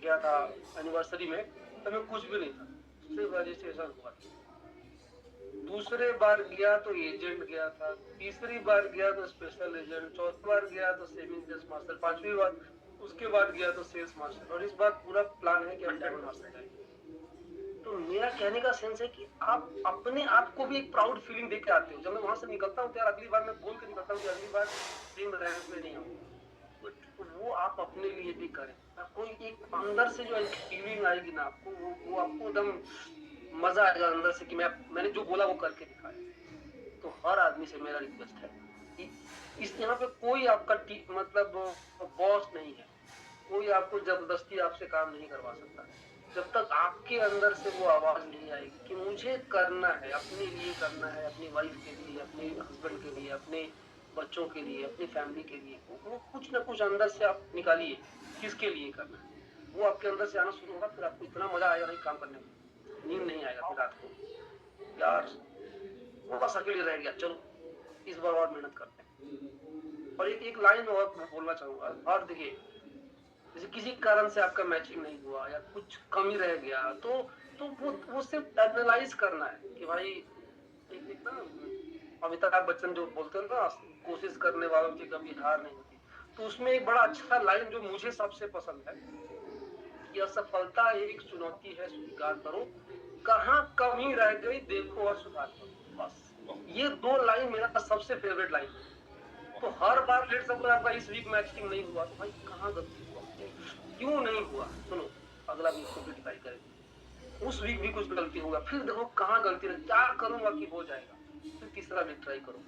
गया था एनिवर्सरी में, तब मैं कुछ भी नहीं था, सिर्फ रजिस्ट्रेशन हुआ था। दूसरे बार गया तो एजेंट गया था, तीसरी बार गया तो स्पेशल एजेंट, चौथी बार गया तो सेविंग सेल्स मास्टर, 5वीं बार उसके बाद गया तो सेल्स मास्टर, और इस बार पूरा प्लान है कि हम डायमंड मास्टर जाएंगे। तो मेरा कहने का सेंस है कि आप अपने आप को भी एक प्राउड फीलिंग देके आते हो। जब मैं वहां से निकलता हूँ तो यार अगली बार मैं बोल के निकलता हूँ कि अगली बार सेम रैंक में नहीं आऊंगा, तो वो आप अपने लिए भी करें। कोई एक अंदर से जो एक फीलिंग आएगी ना आपको, वो आपको एकदम मजा आएगा अंदर से कि मैंने जो बोला वो करके दिखाया। तो हर आदमी से मेरा रिक्वेस्ट है कि इस यहाँ पे कोई आपका मतलब बॉस नहीं है, कोई आपको जबरदस्ती आपसे काम नहीं करवा सकता जब तक आपके अंदर से वो आवाज नहीं आएगी कि मुझे करना है, अपने लिए करना है, अपनी वाइफ के लिए, अपने हस्बैंड के लिए, अपने बच्चों के लिए, अपनी फैमिली के लिए। वो कुछ ना कुछ अंदर से आप निकालिए किसके लिए करना है, वो आपके अंदर से आना शुरू होगा। फिर आपको इतना मजा आएगा नहीं काम करने में, नींद नहीं आएगा फिर रात को, यार वो बस अकेले रह गया, चलो इस बार और मेहनत करते हैं। और एक लाइन और मैं बोलना चाहूंगा, और देखिए जैसे किसी कारण से आपका मैचिंग नहीं हुआ या कुछ कमी रह गया, तो वो सिर्फ एनालाइज करना है कि भाई एक ना अमिताभ बच्चन जो बोलते हैं ना, कोशिश करने वालों की कभी हार नहीं होती, तो उसमें एक बड़ा अच्छा लाइन जो मुझे सबसे पसंद है कि असफलता एक चुनौती है, स्वीकार करो, कहाँ कमी रह गई देखो और सुधार करो। बस ये 2 लाइन मेरा सबसे फेवरेट लाइन है। तो हर बार लेट सपोज आपका इस वीक मैचिंग नहीं हुआ तो भाई कहाँ गलती हुआ, क्यों नहीं हुआ, सुनो अगला वीक को भी ट्राई करेंगे, उस वीक भी कुछ गलती होगा, फिर देखो कहाँ गलती रही, क्या करूंगा कि हो जाएगा, फिर तीसरा वीक ट्राई करो,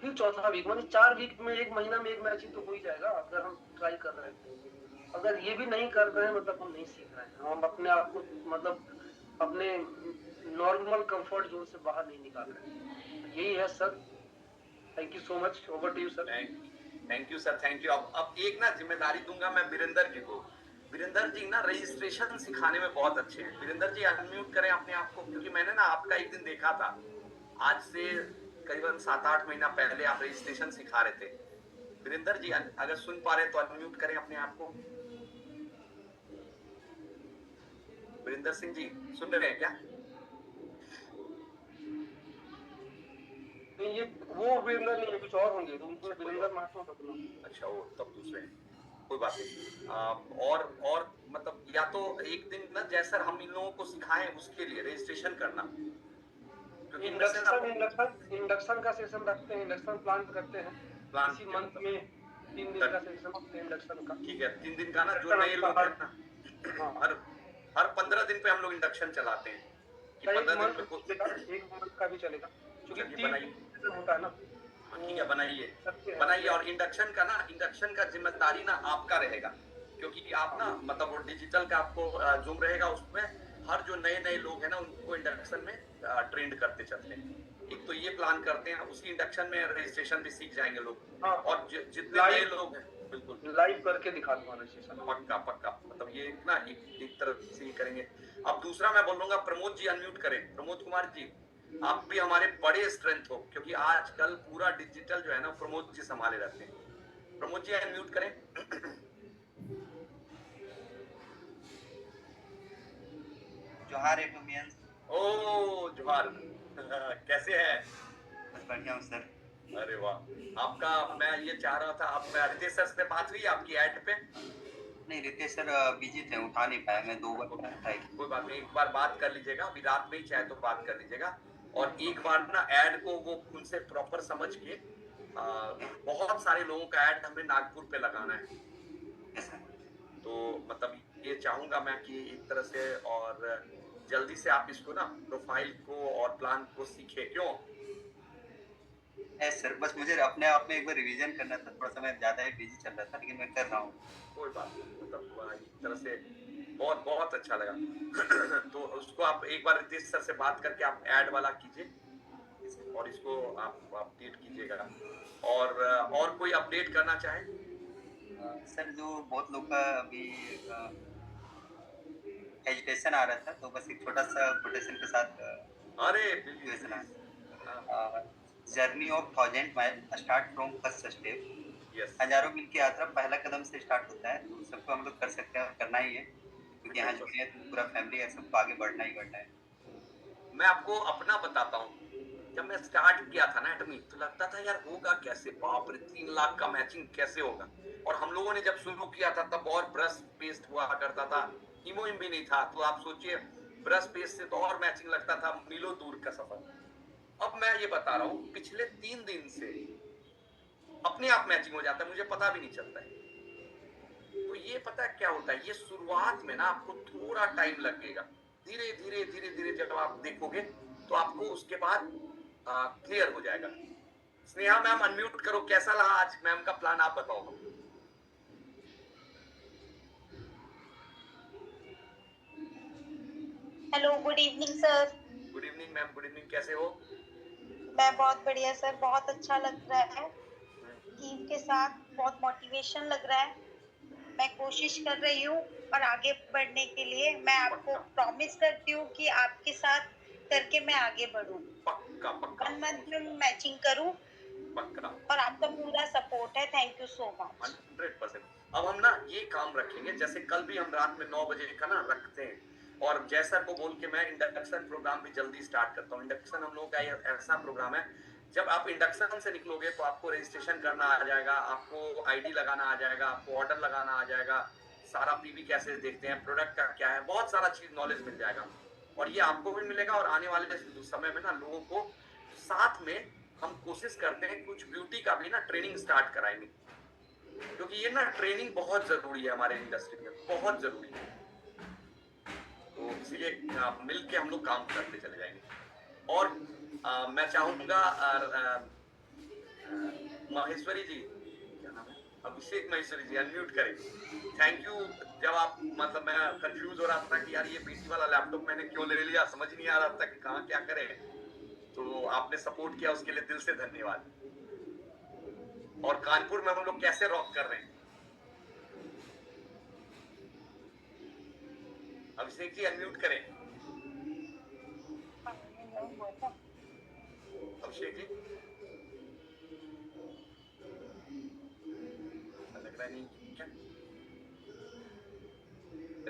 फिर चौथा वीक, मतलब 4 वीक में 1 महीना में 1 मैचिंग तो हो ही जाएगा अगर हम ट्राई कर रहे हैं। अगर ये भी नहीं कर रहे हैं मतलब हम नहीं सीख रहे हैं, हम अपने आप को मतलब अपने नॉर्मल कंफर्ट जोन से बाहर नहीं निकाल रहे हैं। यही है sir, thank you so much, over to you sir. Thank you sir, thank you. अब एक ना जिम्मेदारी दूंगा मैं वीरेंद्र जी को। वीरेंद्र जी ना रजिस्ट्रेशन सिखाने में बहुत अच्छे हैं। वीरेंद्र जी अनम्यूट करें अपने आप को, क्योंकि मैंने ना आपका एक दिन देखा था, आज से करीबन 7-8 महीना पहले आप रजिस्ट्रेशन सिखा रहे थे। वीरेंद्र जी अगर सुन पा रहे तो अनम्यूट करें अपने आप को। वीरेंद्र सिंह जी सुन रहे हैं क्या? नहीं, ये वो वीरेंद्र नहीं है, कुछ और होंगे, तो उनको वीरेंद्र महतो बदलो। अच्छा, वो तब दूसरे हैं, कोई बात नहीं। और मतलब या तो एक दिन ना जैसा हम इन लोगों को सिखाएं उसके लिए रजिस्ट्रेशन करना, क्योंकि इंडक्शन का सेशन रखते हैं, इंडक्शन प्लान करते हैं इसी मंथ में 3 दिन का सेशन होता है इंडक्शन का। ठीक है, 3 दिन का ना, जो नए लोग हैं ना, हर 15 दिन पे हम लोग इंडक्शन चलाते हैं कि 15 दिन पे एक मंथ का भी चलेगा, क्योंकि 3 होता है ना। ठीक है, बनाइए। और इंडक्शन का ना, इंडक्शन का जिम्मेदारी ना आपका रहेगा, क्योंकि आप ना मतलब वो डिजिटल का आपको जूम रहेगा, उसमें हर जो नए लोग हैं ना उनको इंडक्शन में ट्रेंड करते चलते हैं। एक तो ये प्लान करते हैं, उसी इंडक्शन में रजिस्ट्रेशन भी सीख जाएंगे लोग। और जितने नए लोग हैं बिल्कुल लाइव करके दिखा दूंगा रजिस्ट्रेशन। पक्का मतलब ये ना एक तरफ से ही करेंगे। अब दूसरा मैं बोलूंगा, प्रमोद जी अनम्यूट करें। प्रमोद कुमार जी, आप भी हमारे बड़े स्ट्रेंथ हो, क्योंकि आजकल पूरा डिजिटल जो है ना प्रमोद जी संभाले रहते हैं। प्रमोद जी अनम्यूट करें। जोहार एटोमियंस। ओ जोहार, कैसे हैं? बस बढ़िया हूँ सर। अरे वाह, आपका मैं ये चाह रहा था, आप रितेश सर से बात हुई आपकी ऐड पे? नहीं, रितेश सर बिजी थे, उठा नहीं पाया, मैं 2 बार ट्राई किया। कोई बात नहीं, एक बार बात कर लीजिएगा, अभी रात में ही चाहे तो बात कर लीजिएगा। और एक बार ना ऐड को वो उनसे प्रॉपर समझ के, बहुत सारे लोगों का ऐड हमें नागपुर पे लगाना है, तो मतलब ये चाहूंगा मैं कि एक तरह से और जल्दी से आप इसको ना प्रोफाइल को और प्लान को सीखे। क्यों सर, बस मुझे अपने आप में एक बार रिवीजन करना था, थोड़ा सा मैं ज्यादा ही बिजी चल रहा था, लेकिन मैं कर रहा हूँ। कोई बात नहीं, मतलब एक तरह से बहुत अच्छा लगा। तो उसको आप एक बार रितेश सर से बात करके आप ऐड वाला कीजिए और इसको आप अपडेट कीजिएगा। और कोई अपडेट करना चाहे? सर, जो बहुत लोग का अभी एजुकेशन आ रहा था, तो बस एक छोटा सा कोटेशन के साथ journey of 1000 mile start from first step. हजारों मील की यात्रा पहला कदम से स्टार्ट होता है, तो सबको हम लोग कर सकते हैं और करना ही है, क्योंकि यहाँ जुड़े हैं तो पूरा फैमिली है, सबको आगे बढ़ना ही है। मैं आपको अपना बताता हूँ, जब मैं स्टार्ट किया था ना एटमी, तो लगता था यार होगा कैसे, बाप रे 3 लाख का मैचिंग कैसे होगा। और हम लोगों ने जब शुरू किया था तब और ब्रश पेस्ट हुआ करता था, हीमोइन भी नहीं था, तो आप सोचिए ब्रश पेस्ट से तो और मैचिंग लगता था, मीलों दूर का सफर। अब मैं ये बता रहा हूँ, पिछले 3 दिन से अपने आप मैचिंग हो जाता है, मुझे पता भी नहीं चलता है। तो ये पता है क्या होता है, ये शुरुआत में ना आपको थोड़ा टाइम लगेगा, धीरे जब आप देखोगे तो आपको उसके बाद क्लियर हो जाएगा। स्नेहा मैम अनम्यूट करो, कैसा रहा आज मैम का प्लान, आप बताओ। Hello, good evening sir. Good evening ma'am, good evening, कैसे हो? मैं बहुत बढ़िया सर, बहुत अच्छा लग रहा है टीम के साथ, बहुत मोटिवेशन लग रहा है। मैं कोशिश कर रही हूँ और आगे बढ़ने के लिए मैं आपको प्रॉमिस करती हूँ कि आपके साथ करके मैं आगे बढ़ूँ, पक्का 1 मंथ में मैचिंग करूँ, और आपका पूरा सपोर्ट है। Thank you so much. 100%। अब हम ना ये काम रखेंगे, जैसे कल भी हम रात में 9 बजे का ना रखते हैं, और जैसा को बोल के मैं इंडक्शन प्रोग्राम भी जल्दी स्टार्ट करता हूँ। इंडक्शन हम लोगों का ऐसा प्रोग्राम है, जब आप इंडक्शन से निकलोगे तो आपको रजिस्ट्रेशन करना आ जाएगा, आपको आईडी लगाना आ जाएगा, आपको ऑर्डर लगाना आ जाएगा, सारा पीवी कैसे देखते हैं, प्रोडक्ट का क्या है, बहुत सारा चीज नॉलेज मिल जाएगा। और ये आपको भी मिलेगा, और आने वाले समय में ना लोगों को साथ में हम कोशिश करते हैं कुछ ब्यूटी का भी ना ट्रेनिंग स्टार्ट कराएंगे, क्योंकि ये ना ट्रेनिंग बहुत जरूरी है हमारे इंडस्ट्री में, बहुत जरूरी है। तो इसलिए मिल के हम लोग काम करते चले जाएंगे। और मैं चाहूंगा महेश्वरी जी, क्या नाम है, अभिषेक महेश्वरी जी अनम्यूट करें। Thank you. जब आप मतलब मैं कंफ्यूज हो रहा था कि यार ये पीसी वाला लैपटॉप मैंने क्यों ले लिया, समझ नहीं आ रहा था कि कहाँ क्या करें, तो आपने सपोर्ट किया, उसके लिए दिल से धन्यवाद। और कानपुर में हम लोग कैसे रॉक कर रहे हैं। अभिषेक जी अनम्यूट करें। अभिषेक जी लग रहा नहीं क्या?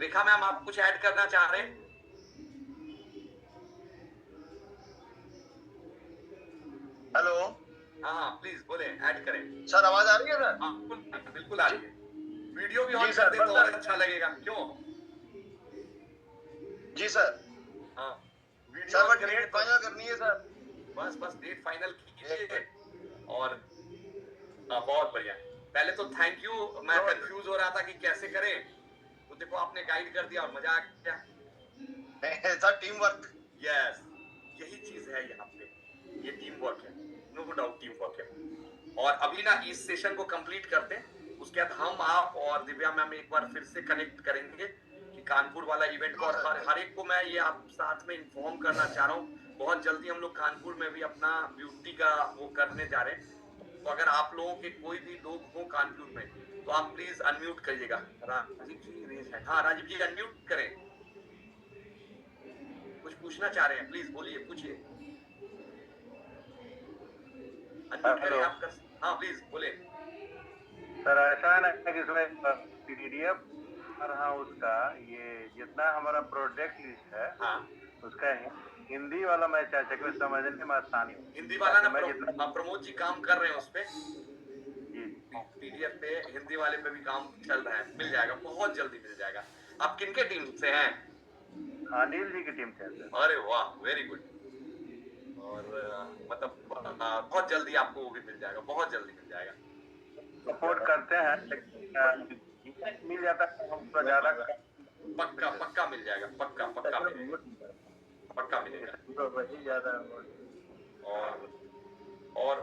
रेखा मैम आप कुछ ऐड करना चाह रहे हैं? हेलो, हाँ प्लीज बोले, ऐड करें। सर आवाज आ रही है सर? हाँ बिल्कुल आ रही है। वीडियो भी ऑन जी कर सर, दे तो बस और सर। अच्छा लगेगा। क्यों? जी सर। हाँ वीडियो सर ऑन बट करेंगे डेट तो फाइनल करनी है सर। बस डेट फाइनल कीजिए। और बहुत बढ़िया। पहले तो थैंक यू। मैं कंफ्यूज हो रहा था कि कैसे करें, तो देखो आपने गाइड कर दिया और मजा आ गया। Sir team work. यस, यही चीज है यहाँ पे, ये टीम वर्क है, नो डाउट टीम वर्क है। और अभी ना इस सेशन को कंप्लीट करते हैं, उसके बाद हम आप और दिव्या मैम एक बार फिर से कनेक्ट करेंगे कि कानपुर वाला इवेंट को। और हर एक को मैं ये आप साथ में इन्फॉर्म करना चाह रहा हूँ, बहुत जल्दी हम लोग कानपुर में भी अपना ब्यूटी का वो करने जा रहे हैं। तो अगर आप लोगों के कोई भी लोग हो कानपुर में तो आप प्लीज अनम्यूट करिएगा। राजीव जी रेज है। हाँ राजीव जी अनम्यूट करें, कुछ पूछना चाह रहे हैं, प्लीज बोलिए, पूछिए। अनम्यूट करिए आप कर। हाँ प्लीज बोले। सर ऐसा है ना कि इसमें पीडीएफ और हाँ उसका ये जितना हमारा प्रोजेक्ट लिस्ट है हाँ उसका हिंदी वाला मैं चाहता कि समझने में आसानी हो। हिंदी वाला ना मैं जितना प्रमोद जी काम कर रहे हैं उस पे, जी पीडीएफ पे हिंदी वाले पे भी काम चल रहा है, मिल जाएगा, बहुत जल्दी मिल जाएगा। आप किनके टीम से हैं? अनिल जी की टीम से है सर। अरे वाह वेरी गुड। और मतलब बहुत जल्दी आपको वो भी मिल जाएगा, बहुत जल्दी मिल जाएगा। सपोर्ट करते हैं लेकिन मिल जाता है हमको ज्यादा। पक्का पक्का मिल जाएगा, पक्का पक्का मिलेगा, पक्का मिलेगा। वही ज्यादा और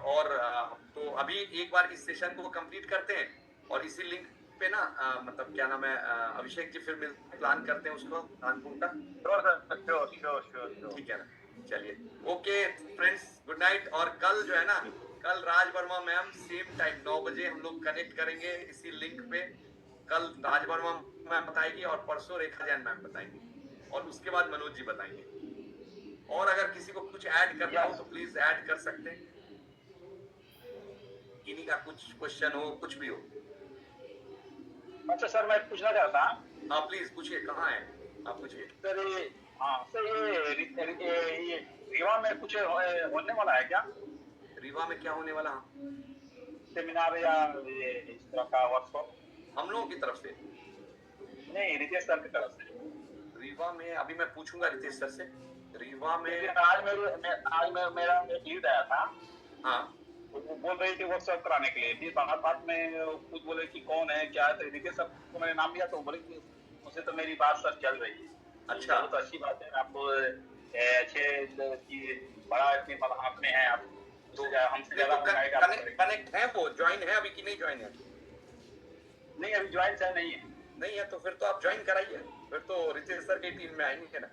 तो अभी एक बार इस सेशन को कंप्लीट करते हैं और इसी लिंक पे ना मतलब क्या नाम है अभिषेक जी फिर मिल प्लान करते हैं उसको कानपुर का। श्योर ठीक है ना, चलिए ओके फ्रेंड्स, गुड नाइट। और कल जो है ना, कल राज वर्मा मैम सेम टाइम 9 बजे हम लोग कनेक्ट करेंगे इसी लिंक पे। कल राज वर्मा मैम बताएगी और परसों रेखा जैन मैम बताएंगी और उसके बाद मनोज जी बताएंगे। और अगर किसी को कुछ ऐड करना हो तो प्लीज ऐड कर सकते हैं, किन्हीं का कुछ क्वेश्चन हो, कुछ भी हो। अच्छा सर मैं पूछना चाहता हूँ। हाँ प्लीज पूछिए, कहाँ है आप पूछिए। सर ये हाँ सर ये रीवा में कुछ होने वाला है क्या? रीवा में क्या होने वाला? सेमिनार या ये इस तरह का वर्कशॉप हम लोगों की तरफ से? नहीं, रितेश सर की तरफ से। रीवा में अभी मैं पूछूंगा रितेश सर से। रीवा में आज मेरा लीड आया था। हाँ वो बोल रही थी वर्कशॉप कराने के लिए। फिर बात में खुद बोले कि कौन है क्या है, तो रितेश सर को मैंने नाम दिया तो बोले कि उससे तो मेरी बात सर चल रही है। अच्छा तो अच्छी बात है, आपको अच्छे बड़ा इतने आप में है, आप तो हमसे ज्यादा कनेक्ट है, वो ज्वाइन है अभी कि नहीं ज्वाइन है? नहीं अभी ज्वाइन सर नहीं है तो फिर तो आप ज्वाइन कराइए, फिर तो रितेश सर की टीम में आएंगे ना।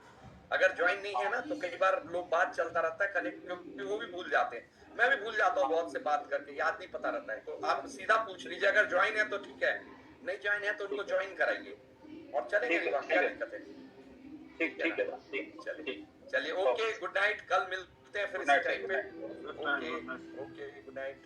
अगर ज्वाइन नहीं है ना तो कई बार लोग बात चलता रहता है कनेक्ट, क्योंकि वो भी भूल जाते हैं, मैं भी भूल जाता हूँ बहुत से बात करके, याद नहीं पता रहता है। तो आप सीधा पूछ लीजिए, अगर ज्वाइन है तो ठीक है, नहीं ज्वाइन है तो उनको ज्वाइन कराइए और चलेंगे। क्या दिक्कत है? ठीक है चलिए ओके, गुड नाइट। कल मिलते हैं फिर इसी टाइम पे। Okay good night.